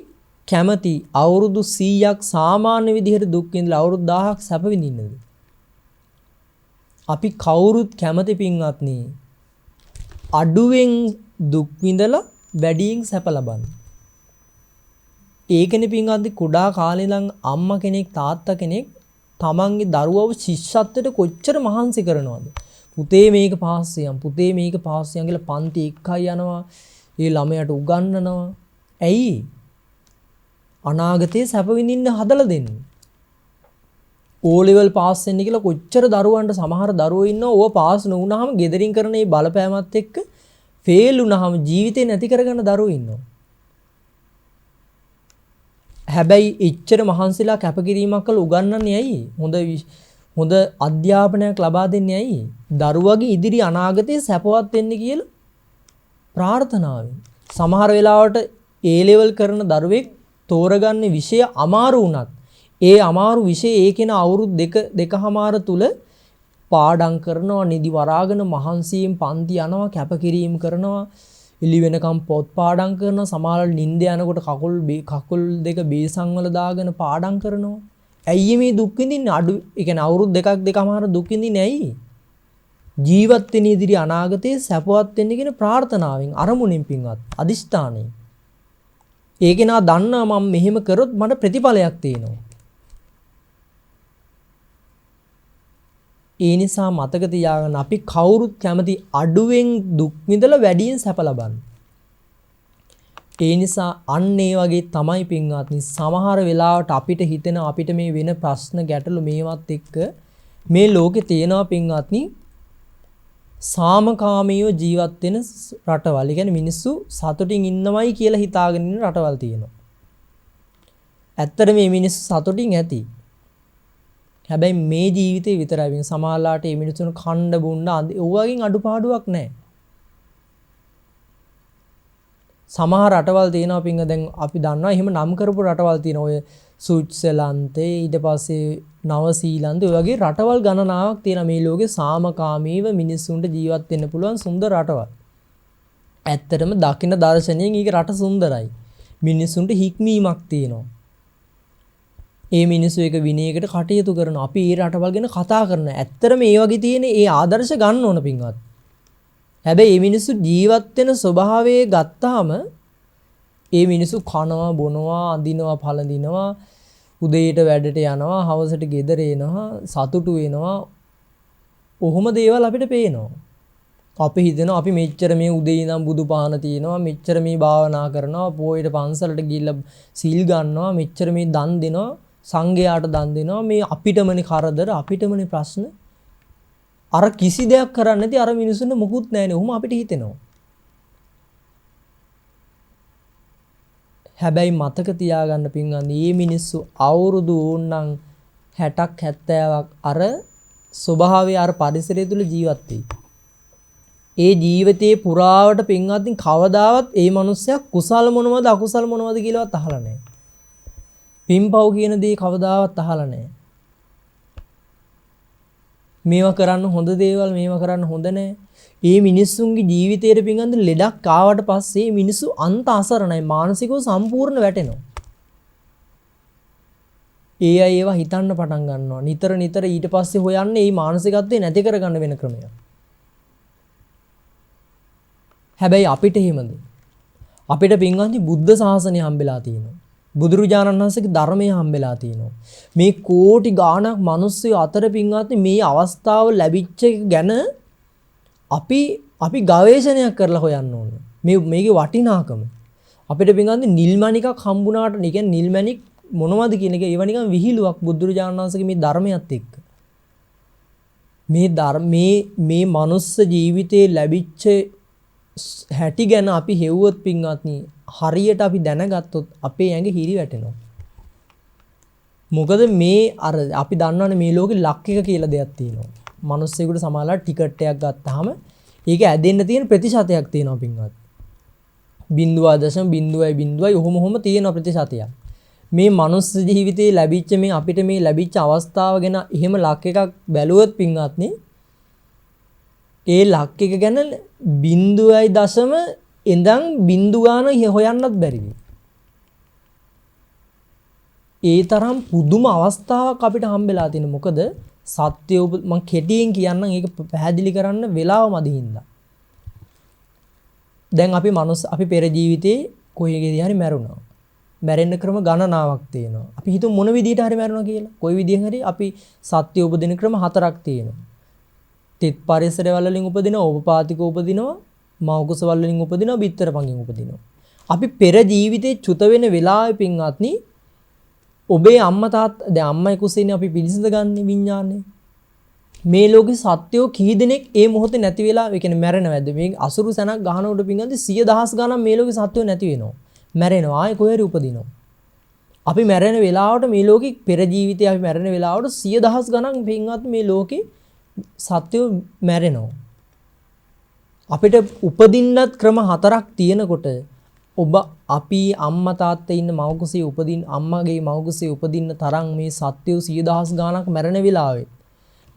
කැමති අවුරුදු 100ක් සාමාන්‍ය විදිහට දුක් විඳලා අවුරුදු 1000ක් සැප විඳින්නද? අපි කවුරුත් කැමති පින්වත්නි අඩුවෙන් දුක් විඳලා වැඩියෙන් සැප ලබන්න. ඒකනේ පින්වත්නි කුඩා කාලේ ඉඳන් අම්මා කෙනෙක් තාත්තා කෙනෙක් තමන්ගේ දරුවව ශිෂ්‍යත්වයට කොච්චර මහන්සි කරනවද? පුතේ මේක පාස් යම්, පුතේ මේක පාස් යම් කියලා පන්ති 1යි යනවා. ඒ ළමයාට උගන්වනවා. ඇයි? අනාගතේ සැප විඳින්න හදලා දෙන්නේ. O level පාස් වෙන්න කියලා කොච්චර දරුවන්ට සමහර දරුවෝ ඉන්නවා. ඕව පාස් නොවුනහම ගෙදරින් කරන මේ බලපෑමත් එක්ක ෆේල් වුනහම ජීවිතේ නැති කරගන්න දරුවෝ ඉන්නවා. හැබැයි එච්චර මහන්සිලා කැපකිරීමක් කළ උගන්වන්නේ ඇයි? හොඳ අධ්‍යාපනයක් ලබා දෙන්නේ ඇයි? දරුවගේ ඉදිරි අනාගතේ සැපවත් වෙන්න කියලා ප්‍රාර්ථනාවෙන්. සමහර වෙලාවට A level කරන දරුවෙක් තෝරගන්න විෂය අමාරු වුණත් ඒ අමාරු විෂය ඒකේන අවුරුදු දෙකමාර තුල පාඩම් කරනවා, නිදි වරාගෙන මහන්සියෙන් පන්ති යනවා, කැපකිරීම කරනවා, එළි වෙනකම් පොත් පාඩම් කරනවා, සමහර නිින්ද යනකොට කකුල් දෙක බේසන් වල දාගෙන පාඩම් කරනවා. ඇයි මේ දුක් විඳින්නේ? ඒ කියන්නේ අවුරුදු දෙකමාර දුක් විඳින්නේ ඇයි? ජීවත් වෙන ඉදිරි අනාගතයේ සැපවත් වෙන්න කියන ප්‍රාර්ථනාවෙන්, අරමුණින් පින්වත් අදිෂ්ඨානයෙන්. ඒක නා දන්නවා මම මෙහෙම කරොත් මට ප්‍රතිඵලයක් තියෙනවා. ඒ නිසා මතක තියාගන්න අපි කවුරුත් කැමති අඩුවෙන් දුක් විඳලා වැඩියෙන් සැප ලබන්න. ඒ නිසා අන්න ඒ වගේ තමයි පින්වත්නි සමහර වෙලාවට අපිට හිතෙන අපිට මේ වෙන ප්‍රශ්න ගැටලු මේවත් එක්ක මේ ලෝකේ තියෙනවා පින්වත්නි සාමකාමීව ජීවත් වෙන රටවල්. ඒ කියන්නේ මිනිස්සු සතුටින් ඉන්නවයි කියලා හිතාගෙන ඉන්න රටවල් තියෙනවා. ඇත්තට මේ මිනිස්සු සතුටින් ඇති. හැබැයි මේ ජීවිතේ විතරයි වෙන සමාලාට මේ මිනිස්සුන් කණ්ඩ බොන්න ඕවගෙන් අඩුපාඩුවක් නැහැ. සමහර රටවල් තියෙනවා පින්ග දැන් අපි දන්නවා එහෙම නම් කරපු රටවල් තියෙනවා. ඔය ස්විට්සර්ලන්තේ ඊට පස්සේ නවසීලන්ත ඔය වගේ රටවල් ගණනාවක් තියෙනවා මේ ලෝකේ සාමකාමීව මිනිස්සුන්ට ජීවත් වෙන්න පුළුවන් සුන්දර රටවල්. ඇත්තටම දකින්න දර්ශනයෙන් ඊක රට සුන්දරයි. මිනිස්සුන්ට හික්මීමක් තියෙනවා. ඒ මිනිස්සු එක විනයකට කටයුතු කරනවා. අපි ඒ රටවල් ගැන කතා කරනවා. ඇත්තටම මේ වගේ තියෙන ඒ ආදර්ශ ගන්න ඕන පින්වත්. හැබැයි මේ මිනිස්සු ජීවත් වෙන ස්වභාවය ගත්තාම ඒ මිනිස්සු කනවා, බොනවා, අඳිනවා, පළඳිනවා, උදේට වැඩට යනවා, හවසට ගෙදර එනවා, සතුටු වෙනවා. ඔහොම දේවල් අපිට පේනවා. අපි හිතනවා අපි මෙච්චර මේ උදේ ඉඳන් බුදුපහන තියනවා, මෙච්චර මේ භාවනා කරනවා, පොයට පන්සලට ගිහිල්ලා සීල් ගන්නවා, මෙච්චර මේ දන් දෙනවා, සංඝයාට දන් දෙනවා. මේ අපිටමනේ කරදර, අපිටමනේ ප්‍රශ්න. අර කිසි දෙයක් කරන්නේ නැති අර මිනිස්සුන්ට මොකුත් නැහැනේ. ඔහොම අපිට හිතෙනවා. හැබැයි මතක තියාගන්න පින්වත්නි මේ මිනිස්සු අවුරුදු ඕන්නම් 60ක් 70ක් අර ස්වභාවයේ අර පරිසරය තුල ජීවත් වෙයි. ඒ ජීවිතේ පුරාවට පින්වත්නි කවදාවත් ඒ මිනිස්සයා කුසල් මොනවද අකුසල් මොනවද කියලාවත් අහලා නැහැ. පින්පව් කියන දේ කවදාවත් අහලා නැහැ. මේවා කරන්න හොඳ දේවල් මේවා කරන්න හොඳ නැහැ. මේ මිනිස්සුන්ගේ ජීවිතේට පින්වත්නි ලෙඩක් ආවට පස්සේ මිනිස්සු අන්ත අසරණයි මානසිකව සම්පූර්ණ වැටෙනවා. ඒ අය ඒවා හිතන්න පටන් ගන්නවා. නිතර ඊට පස්සේ හොයන්නේ මේ මානසිකත්වේ නැති කරගන්න වෙන ක්‍රමයක්. හැබැයි අපිට එහෙමද? අපිට පින්වත්නි බුද්ධ ශාසනය හම්බෙලා තියෙනවා. බුදුරජාණන් වහන්සේගේ ධර්මය හම්බෙලා තියෙනවා. මේ කෝටි ගාණක් මිනිස්සු අතර පින්වත්නි මේ අවස්ථාව ලැබිච්ච එක ගැන අපි ගවේෂණයක් කරලා හොයන්න ඕන. මේකේ වටිනාකම. අපිට පින්වත්නි නිල් මණිකක් හම්බුණාට නිකන් නිල් මණික් මොනවද කියන එක ඒව නිකන් විහිළුවක් බුදුරජාණන් වහන්සේගේ මේ ධර්මයත් එක්ක. මේ මනුස්ස ජීවිතේ ලැබිච්ච හැටි ගැන අපි හෙව්වොත් පින්වත්නි හරියට අපි දැනගත්තොත් අපේ ඇඟ හිරි වැටෙනවා. මොකද මේ අර අපි දන්නවනේ මේ ලෝකේ ලක් එක කියලා දෙයක් තියෙනවා. මිනිස්සුෙකුට සමානලා ටිකට් එකක් ගත්තාම ඒක ඇදෙන්න තියෙන ප්‍රතිශතයක් තියෙනවා පින්වත්. 0.0.0 ඔහොම තියෙන ප්‍රතිශතයක්. මේ මනුස්ස ජීවිතේ ලැබිච්ච මේ අපිට මේ ලැබිච්ච අවස්ථාව ගැන එහෙම ලක් එකක් බැලුවොත් පින්වත්නි ඒ ලක් එක ගැන 0.0 ඉඳන් 0 ගාන හොයන්නත් බැරි වෙයි. ඒ තරම් පුදුම අවස්ථාවක් අපිට හම්බෙලා තියෙන. මොකද සත්‍ය මම කෙටියෙන් කියන්නම් ඒක පැහැදිලි කරන්න වෙලාව මදි හින්දා. දැන් අපි පෙර ජීවිතේ කොහේදී හරි මැරුණා. මැරෙන්න ක්‍රම ගණනාවක් තියෙනවා. අපි හිතමු මොන විදිහට හරි මැරුණා කියලා. කොයි විදිහෙන් හරි අපි සත්‍ය උපදින ක්‍රම 4ක් තියෙනවා. තිත් පරිසරය වලින් උපදිනවා, ඕපපාතික උපදිනවා, මෞකස වලින් උපදිනවා, බිත්තර පංගෙන් උපදිනවා. අපි පෙර ජීවිතේ චුත වෙන වෙලාවේ පින්වත්නි ඔබේ අම්මා තාත්තා දැන් අම්මයි කුසේනේ අපි පිළිසිඳ ගන්න විඥානේ. මේ ලෝකේ සත්‍යෝ කී දෙනෙක් ඒ මොහොතේ නැති වෙලා ඒ කියන්නේ මැරෙනවද? මේ අසුරු සැනක් ගහනකොට පින්වත්නි 100,000 ගණන් මේ ලෝකේ සත්‍යෝ නැති වෙනවා. මැරෙනවා ආයේ කොහේ හරි උපදිනවා. අපි මැරෙන වෙලාවට මේ ලෝකේ පෙර ජීවිතේ අපි මැරෙන වෙලාවට 100,000 ගණන් පින්වත් මේ ලෝකේ සත්‍යෝ මැරෙනවා. අපිට උපදින්නත් ක්‍රම 4ක් තියෙනකොට අපි අම්මා තාත්තා ඉන්න මවකුසේ උපදින්න අම්මගේ මවකුසේ උපදින්න තරම් මේ සත්‍යෝ 100,000 ගණනක් මැරෙන වෙලාවේ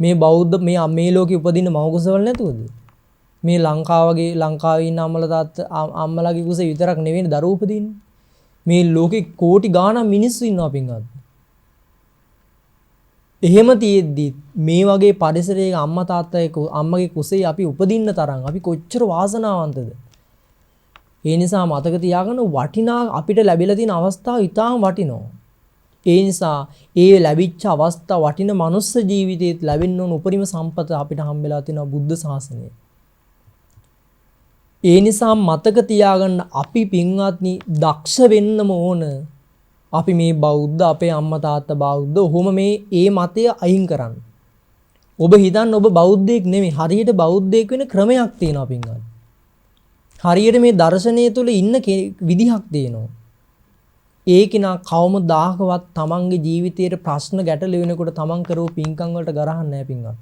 මේ බෞද්ධ මේ ලෝකේ උපදින්න මවකුසවල නැතුවද? මේ ලංකාවේ ඉන්න අම්මලාගේ කුසේ විතරක් නෙවෙයි දරුවෝ උපදින්නේ. මේ ලෝකේ කෝටි ගාණක් මිනිස්සු ඉන්නවා පින්වත්. එහෙම තියෙද්දි මේ වගේ පරිසරයක අම්මා තාත්තා අම්මගේ කුසේ අපි උපදින්න තරම් අපි කොච්චර වාසනාවන්තද? ඒ නිසා මතක තියාගන්න වටිනා අපිට ලැබිලා තියෙන අවස්ථාව ඉතාම වටිනවා. ඒ නිසා ඒ ලැබිච්ච අවස්ථාව වටින මනුස්ස ජීවිතේත් ලැබෙන්න ඕන උපරිම සම්පත අපිට හම්බෙලා තියෙනවා බුද්ධ ශාසනය. ඒ නිසා මතක තියාගන්න අපි පින්වත්නි දක්ෂ වෙන්නම ඕන. අපි මේ බෞද්ධ අපේ අම්මා තාත්තා බෞද්ධ ඔහොම මේ මතය අයින් කරන්න. ඔබ හිතන්න ඔබ බෞද්ධයෙක් නෙමෙයි. හරියට බෞද්ධයෙක් වෙන ක්‍රමයක් තියෙනවා පින්වත්. හරියට මේ දර්ශනය තුල ඉන්න විදිහක් තියෙනවා. ඒකිනා කවමදාකවත් තමන්ගේ ජීවිතයේ ප්‍රශ්න ගැටලු වෙනකොට තමන් කරව පින්කම් වලට ගරහන්නේ නැහැ පින්වත්.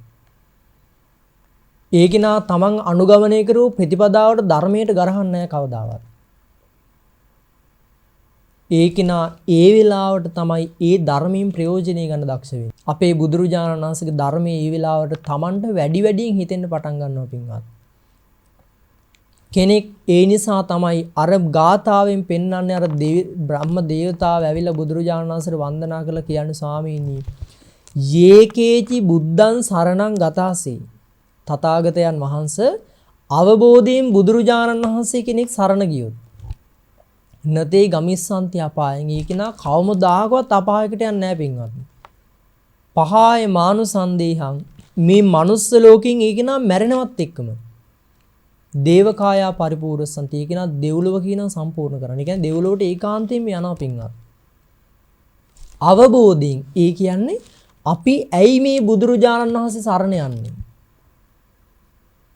ඒකිනා තමන් අනුගමනය කරව ප්‍රතිපදාවට ධර්මයට ගරහන්නේ නැහැ කවදාවත්. ඒකිනා ඒ වෙලාවට තමයි ඒ ධර්මයෙන් ප්‍රයෝජනෙ ගන්න දක්ෂ වෙන්නේ. අපේ බුදුරජාණන් වහන්සේගේ ධර්මයේ ඒ වෙලාවට තමන්ට වැඩි වැඩියෙන් හිතෙන්න පටන් ගන්නවා පින්වත්. කෙනෙක් ඒ නිසා තමයි අර ගාථාවෙන් පෙන්වන්නේ අර බ්‍රහ්ම දේවතාව ඇවිල්ලා බුදුරජාණන් වහන්සේට වන්දනා කරලා කියන්නේ ස්වාමීනි යේකේචි බුද්ධං සරණං ගතාසේ තථාගතයන් වහන්සේ අවබෝධයෙන් බුදුරජාණන් වහන්සේ කෙනෙක් සරණ ගියොත් නතේ ගමිස්සන්ති අපායන් ඒකිනා කවමදාකවත් අපායකට යන්නේ නැහැ පින්වත්නි. පහාය මානුසන්දේහං මේ මනුස්ස ලෝකෙන් ඒකිනා මැරෙනවත් එක්කම දේවකායා පරිපූර්ණසන්ති ඒකිනා දෙව්ලොව කියන සම්පූර්ණ කරන්නේ. ඒ කියන්නේ දෙව්ලොවට ඒකාන්තයෙන් යනවා පින්වත්. අවබෝධයෙන් ඒ කියන්නේ අපි ඇයි මේ බුදුරජාණන් වහන්සේ සරණ යන්නේ?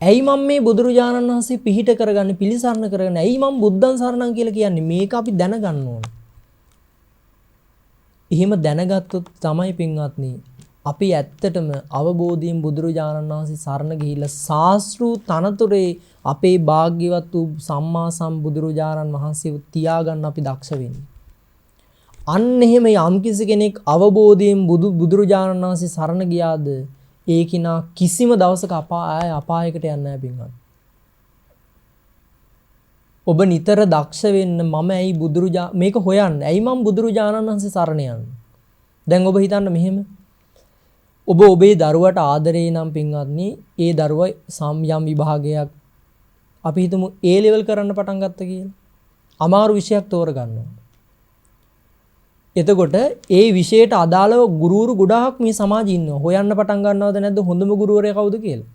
ඇයි මම මේ බුදුරජාණන් වහන්සේ පිහිට කරගන්නේ පිළිසරණ කරගන්නේ? ඇයි මම බුද්ධං සරණං කියලා කියන්නේ? මේක අපි දැනගන්න ඕන. එහෙම දැනගත්තොත් තමයි පින්වත්නි අපි ඇත්තටම අවබෝධයෙන් බුදුරජාණන් වහන්සේ සරණ ගිහිල්ලා ශාස්ත්‍රීය තනතුරේ අපේ භාග්‍යවත් වූ සම්මා සම්බුදුරජාණන් වහන්සේ තියාගන්න අපි දක්ෂ වෙන්නේ. අන්න එහෙම යම්කිසි කෙනෙක් අවබෝධයෙන් බුදුරජාණන් වහන්සේ සරණ ගියාද ඒකිනා කිසිම දවසක අපායකට යන්නේ නැහැ පින්වත්. ඔබ නිතර දක්ෂ වෙන්න මම ඇයි මේක හොයන්න. ඇයි මම බුදුරජාණන් වහන්සේ සරණ යන්නේ? දැන් ඔබ හිතන්න මෙහෙම. ඔබ ඔබේ දරුවට ආදරේ නම් පින්වත්නි ඒ දරුවා යම් විභාගයක් අපි හිතමු A level කරන්න පටන් ගත්ත කියලා. අමාරු විෂයක් තෝරගන්නවා. එතකොට ඒ විෂයට අදාළව ගුරුවරු ගොඩාක් මේ සමාජයේ ඉන්නවා. හොයන්න පටන් ගන්නවද නැද්ද හොඳම ගුරුවරයා කවුද කියලා?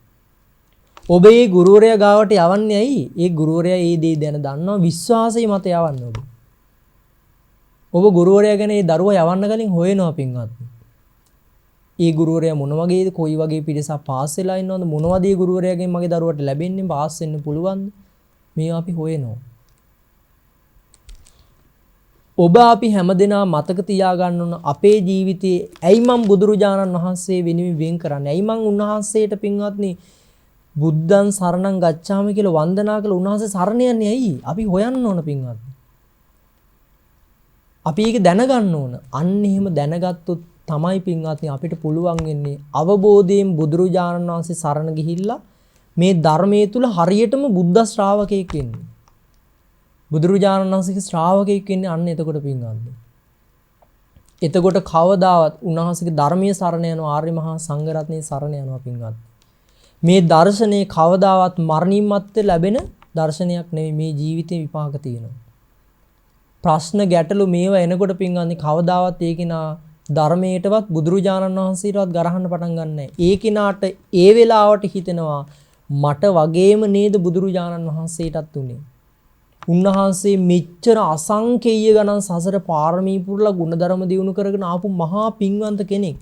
ඔබ ඒ ගුරුවරයා ගාවට යවන්නේ ඇයි? ඒ ගුරුවරයා ඒ දේ දැන දන්නවා විශ්වාසය මත යවන්න ඔබ. ඔබ ගුරුවරයා ගැන ඒ දරුවා යවන්න කලින් හොයනවා පින්වත්නි. ඒ ගුරුවරයා මොන වගේද, කොයි වගේ පිරිසක් පාස් වෙලා ඉන්නවද, මොනවද ඒ ගුරුවරයාගෙන් මගේ දරුවට ලැබෙන්නේ, පාස් වෙන්න පුළුවන්ද? මේවා අපි හොයනවා. ඔබ අපි හැමදෙනා මතක තියාගන්න ඕන අපේ ජීවිතයේ ඇයි මම බුදුරජාණන් වහන්සේ වෙනුවෙන් වෙන් කරන්නේ? ඇයි මම උන්වහන්සේට පින්වත්නි බුද්ධං සරණං ගච්ඡාමි කියලා වන්දනා කළ උන්වහන්සේ සරණ යන්නේ ඇයි? අපි හොයන්න ඕන පින්වත්නි. අපි ඒක දැනගන්න ඕන. අන්න එහෙම දැනගත්තොත් තමයි පින්වත්නි අපිට පුළුවන් වෙන්නේ අවබෝධයෙන් බුදුරජාණන් වහන්සේ සරණ ගිහිල්ලා මේ ධර්මයේ තුල හරියටම බුද්ධ ශ්‍රාවකයෙක් වෙන්න. බුදුරජාණන් වහන්සේගේ ශ්‍රාවකයෙක් වෙන්නේ අන්න එතකොට පින්වත්නි. එතකොට කවදාවත් උන්වහන්සේගේ ධර්මයේ සරණ යන ආර්ය මහා සංඝරත්නයේ සරණ යනවා පින්වත්නි. මේ දර්ශනේ කවදාවත් මරණින් මත්තේ ලැබෙන දර්ශනයක් නෙවෙයි, මේ ජීවිතේ විපාක තියෙනවා. ප්‍රශ්න ගැටලු මේවා එනකොට පින්වත්නි කවදාවත් ඒ කෙනා ධර්මයටවත් බුදුරජාණන් වහන්සේටවත් ගරහන්න පටන් ගන්න නැහැ. ඒ කෙනාට ඒ වෙලාවට හිතෙනවා මට වගේම නේද බුදුරජාණන් වහන්සේටත් උනේ. උන්වහන්සේ මෙච්චර අසංකේය ගණන් සසර පාරමී පුරලා ගුණධර්ම දියුණු කරගෙන ආපු මහා පින්වන්ත කෙනෙක්.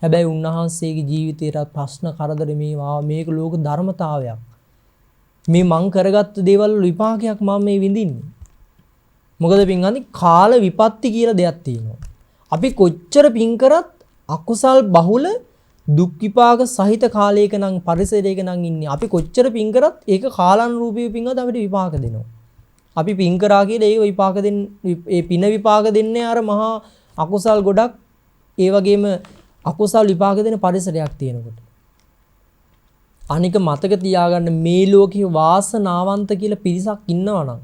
හැබැයි උන්වහන්සේගේ ජීවිතේට ප්‍රශ්න කරදර මේවා මේක ලෝක ධර්මතාවයක්. මේ මං කරගත්ත දේවල් විපාකයක් මම මේ විඳින්නේ. මොකද පින්වත්නි කාල විපත්ති කියලා දෙයක් තියෙනවා. අපි කොච්චර පින් කරත් අකුසල් බහුල දුක් විපාක සහිත කාලයක නම් පරිසරයක නම් ඉන්නේ. අපි කොච්චර පින් කරත් ඒක කාලානුරූපීව පින්වත් අපිට විපාක දෙනවා. අපි පින් කරා කියලා ඒ විපාක ඒ පින විපාක දෙන්නේ අර මහා අකුසල් ගොඩක් ඒ වගේම අකුසල් විපාක දෙන පරිසරයක් තියෙනකොට. අනික මතක තියාගන්න මේ ලෝකේ වාසනාවන්ත කියලා පිරිසක් ඉන්නවනම්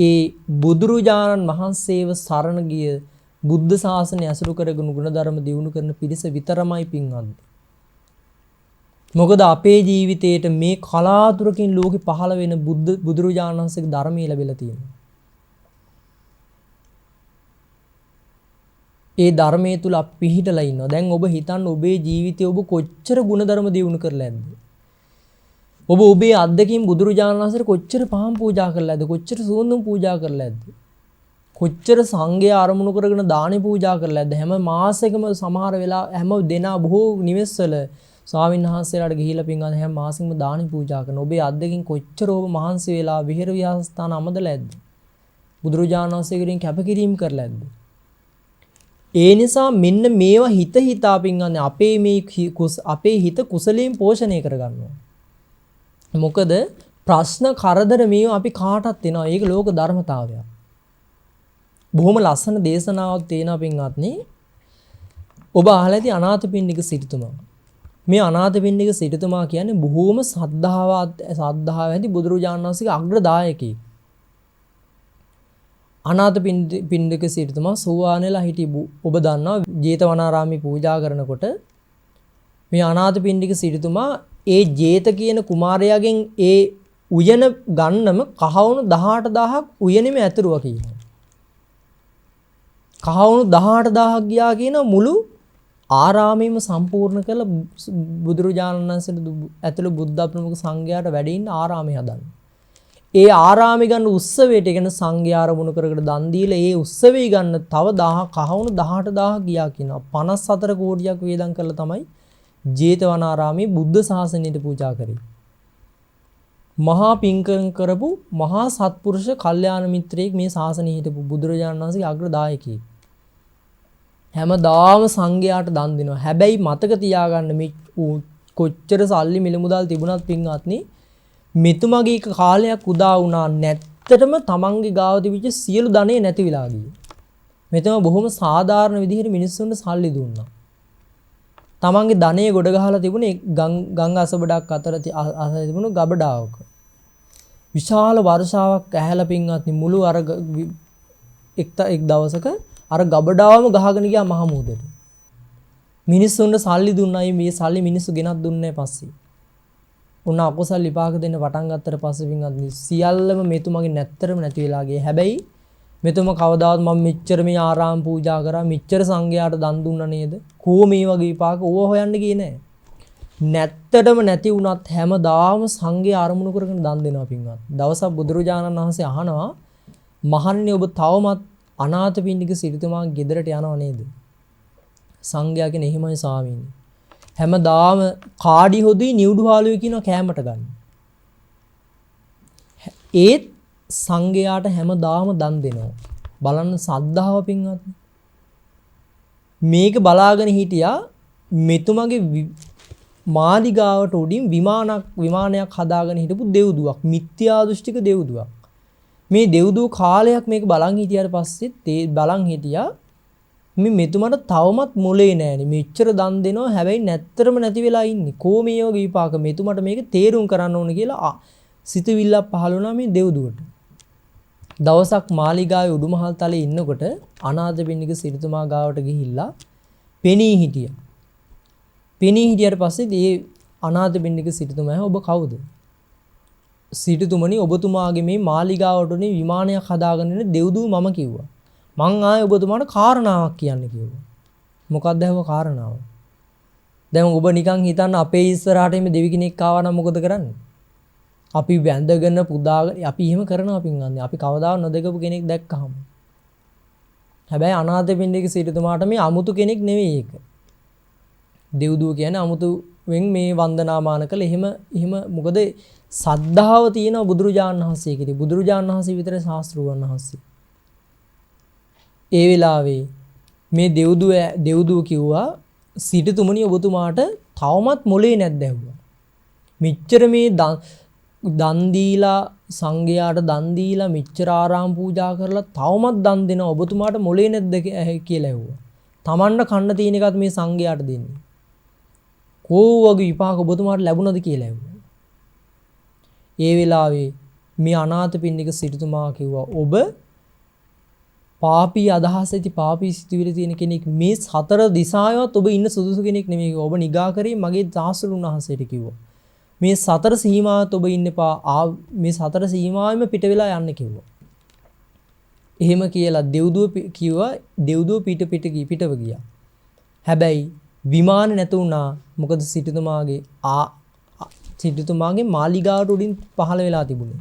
ඒ බුදුරජාණන් වහන්සේව සරණ ගිය බුද්ධ ශාසනය ඇසුරු කරගෙන ගුණධර්ම දියුණු කරන පිරිස විතරමයි පින්වත්නි. මොකද අපේ ජීවිතේට මේ කලාතුරකින් ලෝකෙ පහළ වෙන බුදුරජාණන් වහන්සේගේ ධර්මය ලැබිලා තියෙනවා. ඒ ධර්මයේ තුල අපි පිහිටලා ඉන්නවා. දැන් ඔබ හිතන්න ඔබේ ජීවිතේ ඔබ කොච්චර ගුණධර්ම දියුණු කරලා ඇද්ද? ඔබ ඔබේ අද්දකින් බුදුරජාණන් වහන්සේට කොච්චර පහන් පූජා කරලා ඇද්ද? කොච්චර සුවඳුම් පූජා කරලා ඇද්ද? කොච්චර සංඝයා අරමුණු කරගෙන දානි පූජා කරලා ඇද්ද? හැම මාසෙකම සමහර වෙලා හැම දෙනා බොහෝ නිවෙස්වල ස්වාමීන් වහන්සේලාට ගිහිලා පින්වත් හැම මාසෙකම දානි පූජා කරන ඔබේ අද්දකින් කොච්චර ඔබ මහන්සි වෙලා විහෙර විහාරස්ථාන අමදලා ඇද්ද? බුදුරජාණන් වහන්සේගෙන් කැපකිරීම කරලා ඇද්ද? ඒ නිසා මෙන්න මේවා හිතා පින්වත්නි අපේ මේ අපේ හිත කුසලයෙන් පෝෂණය කරගන්නවා. මොකද ප්‍රශ්න කරදර මේවා අපි කාටත් එනවා. ඒක ලෝක ධර්මතාවයක්. බොහොම ලස්සන දේශනාවක් තියෙනවා පින්වත්නි. ඔබ අහලා ඇති අනාථපිණ්ඩික සිටුතුමා. මේ අනාථපිණ්ඩික සිටුතුමා කියන්නේ බොහොම ශ්‍රද්ධාව ඇති බුදුරජාණන් වහන්සේගේ අග්‍රදායකයෙක්. අනාථපිණ්ඩික සිටුතුමා සෝවාන්ලා හිටි ඔබ දන්නවා ජේතවනාරාමේ පූජා කරනකොට මේ අනාථපිණ්ඩික සිටුතුමා ඒ ජේත කියන කුමාරයාගෙන් ඒ උයන ගන්නම කහවණු 18000ක් උයනෙම ඇතුරුවා කියනවා. කහවණු 18000ක් ගියා කියන මුළු ආරාමයේම සම්පූර්ණ කළ බුදුරජාණන් වහන්සේට ඇතුළු බුද්ධ ප්‍රමුඛ සංඝයාට වැඩ ඉන්න ආරාමය හදන්න. ඒ ආරාමේ ගන්න උත්සවයට කියන සංඝයා ආරමුණු කරගෙන දන් දීලා ඒ උත්සවේ ගන්න තව 1000 කහවණු 18000ක් ගියා කියනවා. 54 කෝටියක් වේදම් කරලා තමයි ජේතවනාරාමේ බුද්ධ ශාසනයට පූජා කරේ. මහා පින්කම් කරපු මහා සත්පුරුෂ කල්යාණ මිත්‍රයෙක් මේ ශාසනයේ හිටපු බුදුරජාණන් වහන්සේගේ අග්‍රදායකයෙක්. හැමදාම සංඝයාට දන් දෙනවා. හැබැයි මතක තියාගන්න මේ කොච්චර සල්ලි මිල මුදල් තිබුණත් පින්වත්නි මෙතුමගේ කාලයක් උදා වුණා නැත්තටම තමන්ගේ ගාව තිබිච්ච සියලු ධනෙ නැති වෙලා ගියේ. මෙතුම බොහොම සාධාරණ විදිහට මිනිස්සුන්ට සල්ලි දුන්නා. තමන්ගේ ධනෙ ගොඩ ගහලා තිබුණේ ගංගා අසබඩක් අතර තිබුණු ගබඩාවක. විශාල වර්ෂාවක් ඇහැලා පින්වත්නි මුළු අර එක් දවසක අර ගබඩාවම ගහගෙන ගියා මහ මුහුදට. මිනිස්සුන්ට සල්ලි දුන්නයි මේ සල්ලි මිනිස්සු ගෙනත් දුන්නේ පස්සේ. උන අකුසල් විපාක දෙන්න පටන් ගත්තට පස්සේ පින්වත්නි සියල්ලම මෙතුමගේ නැත්තරම නැති වෙලා ගියේ. හැබැයි මෙතුම කවදාවත් මම මෙච්චර මේ ආරාම පූජා කරා මෙච්චර සංඝයාට දන් දුන්නා නේද? කෝ මේ වගේ විපාක ඕව හොයන්න ගියේ නෑ. නැත්තටම නැති වුණත් හැමදාම සංඝය අරමුණු කරගෙන දන් දෙනවා පින්වත්. දවසක් බුදුරජාණන් වහන්සේ අහනවා මහන්නේ ඔබ තවමත් අනාථපිණ්ඩික සිටුතුමා ගෙදරට යනව නේද? සංඝයා කියන එහෙමයි ස්වාමීනි. හැමදාම කාඩි හොදුයි නිවුඩු හාලුවේ කියන කෑමට ගන්න. ඒත් සංඝයාට හැමදාම දන් දෙනවා. බලන්න සද්ධාව පින්වත්. මේක බලාගෙන හිටියා මෙතුමගේ මාලිගාවට උඩින් විමානයක් හදාගෙන හිටපු දෙව්දුවක්. මිත්‍යා දෘෂ්ටික දෙව්දුවක්. මේ දෙව්දුව කාලයක් මේක බලන් හිටියාට පස්සෙත් ඒ බලන් හිටියා මේ මෙතුමට තවමත් මොලේ නෑනේ. මෙච්චර දන් දෙනවා හැබැයි නැත්තරම නැති වෙලා ඉන්නේ. කොහොමේ වගේ විපාක මෙතුමට මේක තේරුම් කරන්න ඕන කියලා සිතවිල්ලක් පහළ වුණා මේ දෙව්දුවට. දවසක් මාලිගාවේ උඩුමහල් තලයේ ඉන්නකොට අනාථපිණ්ඩික සිටුතුමා ගාවට ගිහිල්ලා පෙනී හිටියා. පෙනී හිටියට පස්සේ මේ අනාථපිණ්ඩික සිටුතුමා ඔබ කවුද? සිටුතුමනි ඔබතුමාගේ මේ මාලිගාවට උනේ විමානයක් හදාගෙන ඉන්න දෙව්දුව මම කිව්වා. මං ආයේ ඔබතුමාට කාරණාවක් කියන්න කිව්වා. මොකක්ද ඇහුව කාරණාව? දැන් ඔබ නිකන් හිතන්න අපේ ඉස්සරහට මේ දෙවි කෙනෙක් ආවා නම් මොකද කරන්නේ? අපි වැඳගෙන පුදාගෙන අපි එහෙම කරනවා පින්වත්නි. අපි කවදාවත් නොදකපු කෙනෙක් දැක්කහම. හැබැයි අනාථපිණ්ඩික සිටුතුමාට මේ අමුතු කෙනෙක් නෙවෙයි ඒක. දෙව්දුව කියන්නේ අමුතුවෙන් මේ වන්දනාමාන කළ එහෙම මොකද සද්ධාව තියෙන බුදුරජාණන් වහන්සේ කෙරේ. බුදුරජාණන් වහන්සේ විතරයි ශාස්ත්‍රූන් වහන්සේ. ඒ වෙලාවේ මේ දෙව්දුව කිව්වා සිටුතුමනි ඔබතුමාට තවමත් මොලේ නැද්ද ඇහුවා. මෙච්චර මේ දන් දීලා සංඝයාට දන් දීලා මෙච්චර ආරාම පූජා කරලා තවමත් දන් දෙන ඔබතුමාට මොලේ නැද්ද කියලා ඇහුවා. Tamanna කන්න තියෙන එකත් මේ සංඝයාට දෙන්නේ. කොවගේ විපාක ඔබතුමාට ලැබුණද කියලා ඇහුවා. ඒ වෙලාවේ මේ අනාථපිණ්ඩික සිටුතුමා කිව්වා ඔබ පාපී අදහස ඇති පාපී සිතුවිලි තියෙන කෙනෙක් මේ සතර දිසායවත් ඔබ ඉන්න සුදුසු කෙනෙක් නෙමෙයි. ඔබ නිගා කරේ මගේ දාසරුන් වහන්සේට කිව්වා. මේ සතර සීමාවත් ඔබ ඉන්න එපා. මේ සතර සීමාවෙම පිට වෙලා යන්න කිව්වා. එහෙම කියලා දෙව්දුව පිටව ගියා. හැබැයි විමාන නැතු වුණා. මොකද සිටුතුමාගේ මාලිගාවට උඩින් පහළ වෙලා තිබුණේ.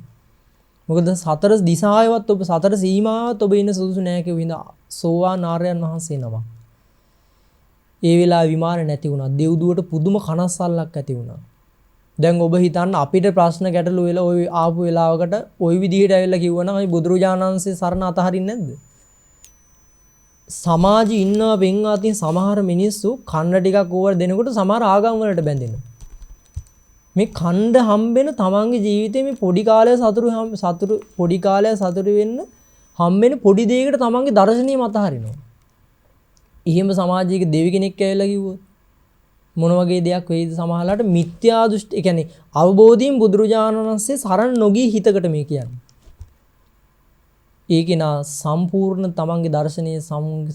මොකද සතර දිසායවත් ඔබ සතර සීමාවත් ඔබ ඉන්න සුදුසු නැහැ කියුවිඳ සෝවාන් ආර්යයන් වහන්සේ නමක්. ඒ වෙලාවේ විමාන නැති වුණා. දෙව්දුවට පුදුම කනස්සල්ලක් ඇති වුණා. දැන් ඔබ හිතන්න අපිට ප්‍රශ්න ගැටලු වෙලා ওই ආපු වෙලාවකට ওই විදිහට ඇවිල්ලා කිව්වනම් අපි බුදුරජාණන් වහන්සේ සරණ අතහරින්නේ නැද්ද? සමාජයේ ඉන්නවා වෙන්වාතින් සමහර මිනිස්සු කන්න ටිකක් ඕවර දෙනකොට සමහර ආගම් වලට බැඳෙනවා. මේ ඛණ්ඩ හම්බෙන තමන්ගේ ජීවිතේ මේ පොඩි කාලය සතුරු වෙන්න හම්බෙන පොඩි දෙයකට තමන්ගේ දර්ශනීය මත හරිනවා. එහෙම සමාජයක දෙවි කෙනෙක් ඇවිල්ලා කිව්වොත් මොන වගේ දෙයක් වෙයිද? සමහරලාට මිත්‍යා දෘෂ්ටි, ඒ කියන්නේ අවබෝධයෙන් බුදුරජාණන් වහන්සේ සරණ නොගී හිතකට මේ කියන්නේ. ඒකේ නා සම්පූර්ණ තමන්ගේ දර්ශනීය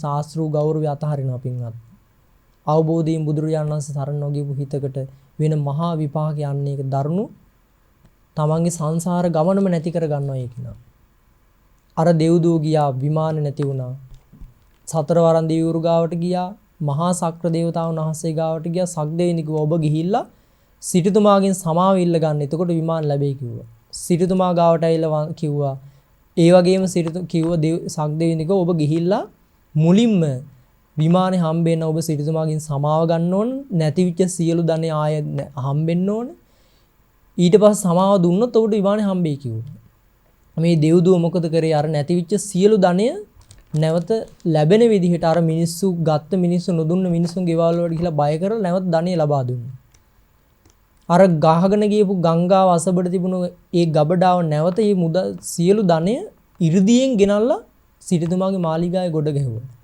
ශාස්ත්‍රීය ගෞරවය අතහරිනවා පින්වත්. අවබෝධයෙන් බුදුරජාණන් වහන්සේ සරණ නොගියපු හිතකට වෙන මහා විපාක යන්නේ ඒක දරුණු තමන්ගේ සංසාර ගමනම නැති කර ගන්නවා ඒක නා. අර දෙව්දුව ගියා විමාන නැති වුණා. සතරවරන් දෙවිවරු ගාවට ගියා. මහා සක්‍ර දේවතාවුන් වහන්සේ ගාවට ගියා. සක්දෙවිඳු කිව්වා ඔබ ගිහිල්ලා සිටුතුමාගෙන් සමාව ඉල්ල ගන්න. එතකොට විමාන ලැබෙයි කිව්වා. සිටුතුමා ගාවට ඇවිල්ලා කිව්වා ඒ වගේම සක්දෙවිඳු ඔබ ගිහිල්ලා මුලින්ම විමානේ හම්බෙන්න ඔබ සිටුතුමාගෙන් සමාව ගන්න ඕන. නැතිවිච්ච සියලු ධනෙ ආය හම්බෙන්න ඕන. ඊට පස්සේ සමාව දුන්නොත් ඔබට විමානේ හම්බෙයි කිව්වා. මේ දෙව්දුව මොකද කරේ? අර නැතිවිච්ච සියලු ධනය නැවත ලැබෙන විදිහට අර මිනිස්සු ගත්ත මිනිස්සු නොදුන්න මිනිස්සුන් ගෙවල් වලට ගිහිලා බය කරලා නැවත ධනෙ ලබා දුන්නා. අර ගහගෙන ගියපු ගංගාව අසබඩ තිබුණු ඒ ගබඩාව නැවත මේ සියලු ධනය 이르දියෙන් ගෙනල්ලා සිටුතුමාගේ මාලිගාවේ ගොඩ ගැහුවා.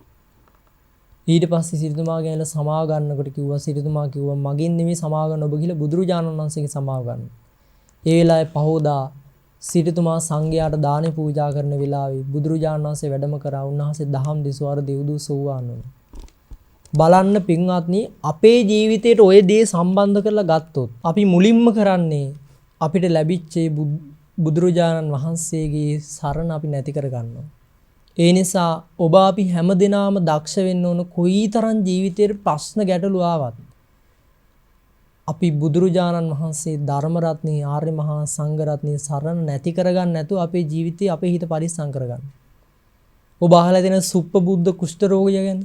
ඊට පස්සේ සිටුතුමා ගෑනලා සමාව ගන්නකොට කිව්වා සිටුතුමා කිව්වා මගෙන් නෙමෙයි සමාව ගන්න ඔබ ගිහලා බුදුරජාණන් වහන්සේගේ සමාව ගන්න. ඒ වෙලාවේ පහෝදා සිටුතුමා සංඝයාට දාන පූජා කරන වෙලාවේ බුදුරජාණන් වහන්සේ වැඩම කරා. උන්වහන්සේ දහම් දෙසුවාර දෙව්දුව සෝවාන් වුණා. බලන්න පින්වත්නි අපේ ජීවිතේට ওই දේ සම්බන්ධ කරලා ගත්තොත් අපි මුලින්ම කරන්නේ අපිට ලැබිච්ච බුදුරජාණන් වහන්සේගේ සරණ අපි නැති කර ගන්නවා. ඒ නිසා ඔබ අපි හැමදෙනාම දක්ෂ වෙන්න ඕන කොයිතරම් ජීවිතේට ප්‍රශ්න ගැටලු ආවත් අපි බුදුරජාණන් වහන්සේ ධර්ම රත්නේ ආර්ය මහා සංඝ රත්නේ සරණ නැති කරගන්න නැතුව අපේ ජීවිතේ අපේ හිත පරිස්සම් කරගන්න. ඔබ අහලා දෙන සුප්පබුද්ධ කුෂ්ඨ රෝගය ගැන.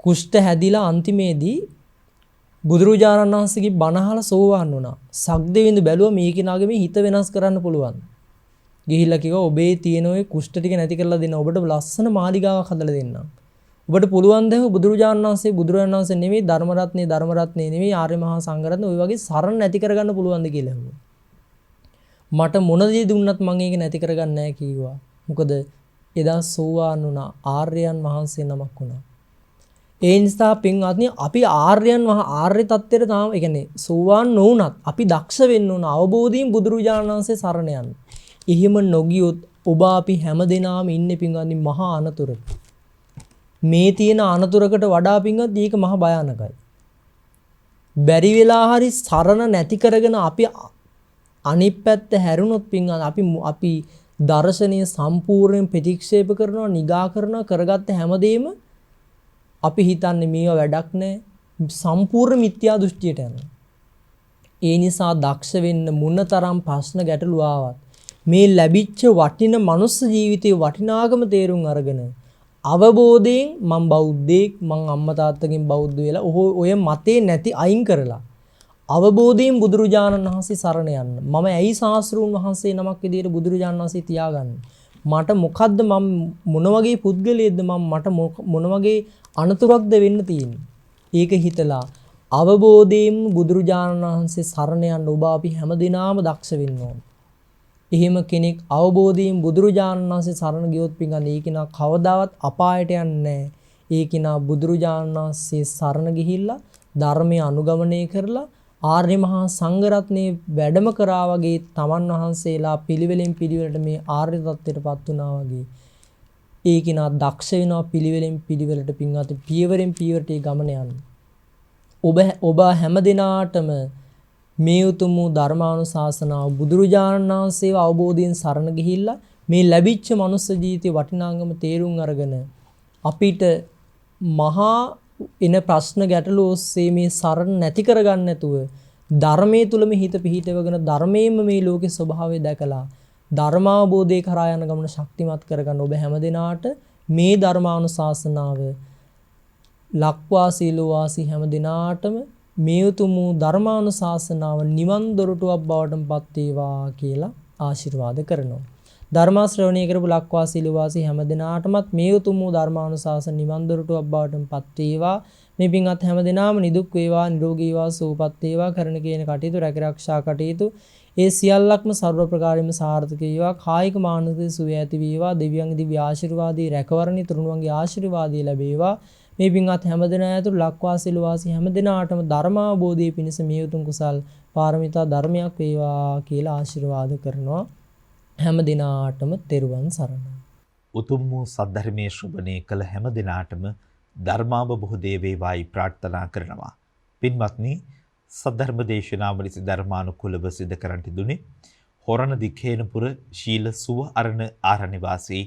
කුෂ්ඨ හැදිලා අන්තිමේදී බුදුරජාණන් වහන්සේගේ බණ අහලා සෝවාන් වුණා. සක්දෙවිඳු බැලුවා මේ කෙනාගේ මේ හිත වෙනස් කරන්න පුළුවන්. ගිහිල්ලා කිව්වා ඔබේ තියෙන ඔය කුෂ්ඨ ටික නැති කරලා දෙන්න. ඔබට ලස්සන මාලිගාවක් හදලා දෙන්නම්. ඔබට පුළුවන් දැව බුදුරජාණන් වහන්සේ නෙමෙයි ධර්ම රත්නේ නෙමෙයි ආර්ය මහා සංඝ රත්නේ ඔය වගේ සරණ නැති කරගන්න පුළුවන්ද කියලා ඇහුවා. මට මොන දේ දුන්නත් මම ඒක නැති කරගන්නේ නැහැ කිව්වා. මොකද එදා සෝවාන් වුණා ආර්යයන් වහන්සේ නමක් වුණා. ඒ නිසා පින්වත්නි අපි ආර්ය තත්ත්වයට තාම ඒ කියන්නේ සෝවාන් නොවුණත් අපි දක්ෂ වෙන්න ඕන අවබෝධයෙන් බුදුරජාණන් වහන්සේ සරණ යන්න. එහෙම නොගියොත් ඔබ අපි හැමදෙනාම ඉන්නේ පින්වත්නි මහා අනතුරක. මේ තියෙන අනතුරකට වඩා පින්වත් මේක මහ භයානකයි. බැරි වෙලා හරි සරණ නැති කරගෙන අපි අනිත් පැත්ත හැරුණොත් පින්වත් අපි දර්ශනීය සම්පූර්ණයෙන් ප්‍රතික්ෂේප කරනවා නිගා කරනවා කරගත්ත හැමදේම අපි හිතන්නේ මේවා වැඩක් නැහැ සම්පූර්ණ මිත්‍යා දෘෂ්ටියට යනවා. ඒ නිසා දක්ෂ වෙන්න මොනතරම් ප්‍රශ්න ගැටලු ආවත් මේ ලැබිච්ච වටින මනුස්ස ජීවිතයේ වටිනාකම තේරුම් අරගෙන අවබෝධයෙන් මම බෞද්ධයෙක් මං අම්මා තාත්තගෙන් බෞද්ධ වෙලා ඔය මතේ නැති අයින් කරලා අවබෝධයෙන් බුදුරජාණන් වහන්සේ සරණ යන්න. මම ඇයි ශාස්ත්‍රූන් වහන්සේ නමක් විදියට බුදුරජාණන් වහන්සේ තියාගන්නේ? මට මොකද්ද මම මොන වගේ පුද්ගලයෙක්ද මට මොන වගේ අනතුරක්ද වෙන්න තියෙන්නේ? ඒක හිතලා අවබෝධයෙන් බුදුරජාණන් වහන්සේ සරණ යන්න ඔබ අපි හැමදිනාම දක්ෂ වෙන්න ඕන. එහෙම කෙනෙක් අවබෝධයෙන් බුදුරජාණන් වහන්සේ සරණ ගියොත් පින්ගන්නේ ඒ කෙනා කවදාවත් අපායට යන්නේ නැහැ. ඒ කෙනා බුදුරජාණන් වහන්සේ සරණ ගිහිල්ලා ධර්මය අනුගමනය කරලා ආර්ය මහා සංඝ රත්නයේ වැඩම කරා වගේ තමන් වහන්සේලා පිළිවෙලින් පිළිවෙලට මේ ආර්ය තත්ත්වයටපත් වුණා වගේ ඒ කෙනා දක්ෂ වෙනවා පිළිවෙලින් පිළිවෙලට පින්වත් පියවරෙන් පියවරට ඒ ගමන යන්න. ඔබ හැම දිනාටම මේ උතුම් ධර්මානුශාසනාව බුදුරජාණන් වහන්සේව අවබෝධයෙන් සරණ ගිහිල්ලා මේ ලැබිච්ච මනුස්ස ජීවිතේ වටිනාකම තේරුම් අරගෙන අපිට මහා එන ප්‍රශ්න ගැටලු ඔස්සේ මේ සරණ නැති කරගන්න නැතුව ධර්මයේ තුලම හිත පිහිටවගෙන ධර්මයෙන්ම මේ ලෝකේ ස්වභාවය දැකලා ධර්මාවබෝධය කරා යන ගමන ශක්තිමත් කරගන්න ඔබ හැමදිනාට මේ ධර්මානුශාසනාව ලක්වාසී ලෝවාසී හැමදිනාටම මේ උතුම් ධර්මානුශාසනාව නිවන් දොරටුවක් බවට පත් වේවා කියලා ආශිර්වාද කරනවා. ධර්ම ශ්‍රවණය කරපු ලක්වාසී ලෝවාසී හැමදිනාටමත් මේ උතුම් ධර්මානුශාසන නිවන් දොරටුවක් බවට පත් වේවා. මේ පින්වත් හැමදිනාම නිදුක් වේවා නිරෝගී වේවා සුවපත් වේවා කරන කියන කටයුතු රැකරක්ෂා කටයුතු ඒ සියල්ලක්ම සර්ව ප්‍රකාරයෙන්ම සාර්ථක වේවා. කායික මානසික සුවය ඇති වේවා. දෙවියන්ගේ දිව්‍ය ආශිර්වාදී රැකවරණී තුරුණුවන්ගේ ආශිර්වාදී ලැබේවා. මේ පින්වත් හැමදෙනා ඇතුළු ලක්වාසී ලෝවාසී හැමදෙනාටම ධර්මාවබෝධයේ පිණිස මේ උතුම් කුසල් පාරමිතා ධර්මයක් වේවා කියලා ආශිර්වාද කරනවා. හැමදෙනාටම තෙරුවන් සරණයි. උතුම් වූ සද්ධර්මයේ ශ්‍රවණය කළ හැමදෙනාටම ධර්මාවබෝධය වේවායි ප්‍රාර්ථනා කරනවා. පින්වත්නි සද්ධර්ම දේශනාව ලෙස ධර්මානුකූලව සිදු කරන්ට දුනේ හොරණ දිඛේනපුර ශීල සුව අරණ ආරණ්‍ය වාසී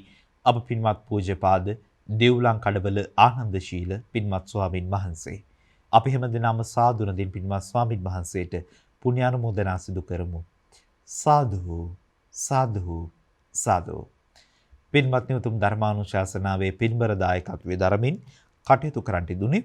අප පින්වත් පූජ්‍යපාද දෙව්ලං කඩවල ආනන්ද ශීල පින්වත් ස්වාමින් වහන්සේ. අපි හැමදෙනාම සාදු නදින් පින්වත් ස්වාමින් වහන්සේට පුණ්‍යානුමෝදනා සිදු කරමු. සාදු සාදු සාදු. පින්වත්නි උතුම් ධර්මානුශාසනාවේ පින්බර දායකත්වයේ දරමින් කටයුතු කරන්ට දුනේ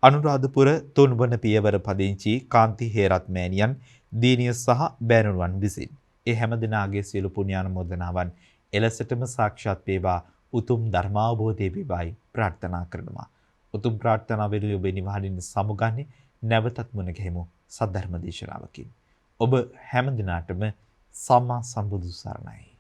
අනුරාධපුර තුන්වන පියවර පදිංචි කාන්ති හේරත් මෑණියන් දීනිය සහ බෑණනුවන් විසින් ඒ හැමදෙනාගේ සියලු පුණ්‍යානුමෝදනාවන් එලෙසටම සාක්ෂාත් වේවා උතුම් ධර්මාවබෝධය වේවායි ප්‍රාර්ථනා කරනවා. උතුම් ප්‍රාර්ථනාවෙන් ඔබ නිවහනින් සමුගන්නේ නැවතත් මුණ ගැහෙමු සද්ධර්ම දේශනාවකින්. ඔබ හැමදිනාටම සම්මා සම්බුදු සරණයි.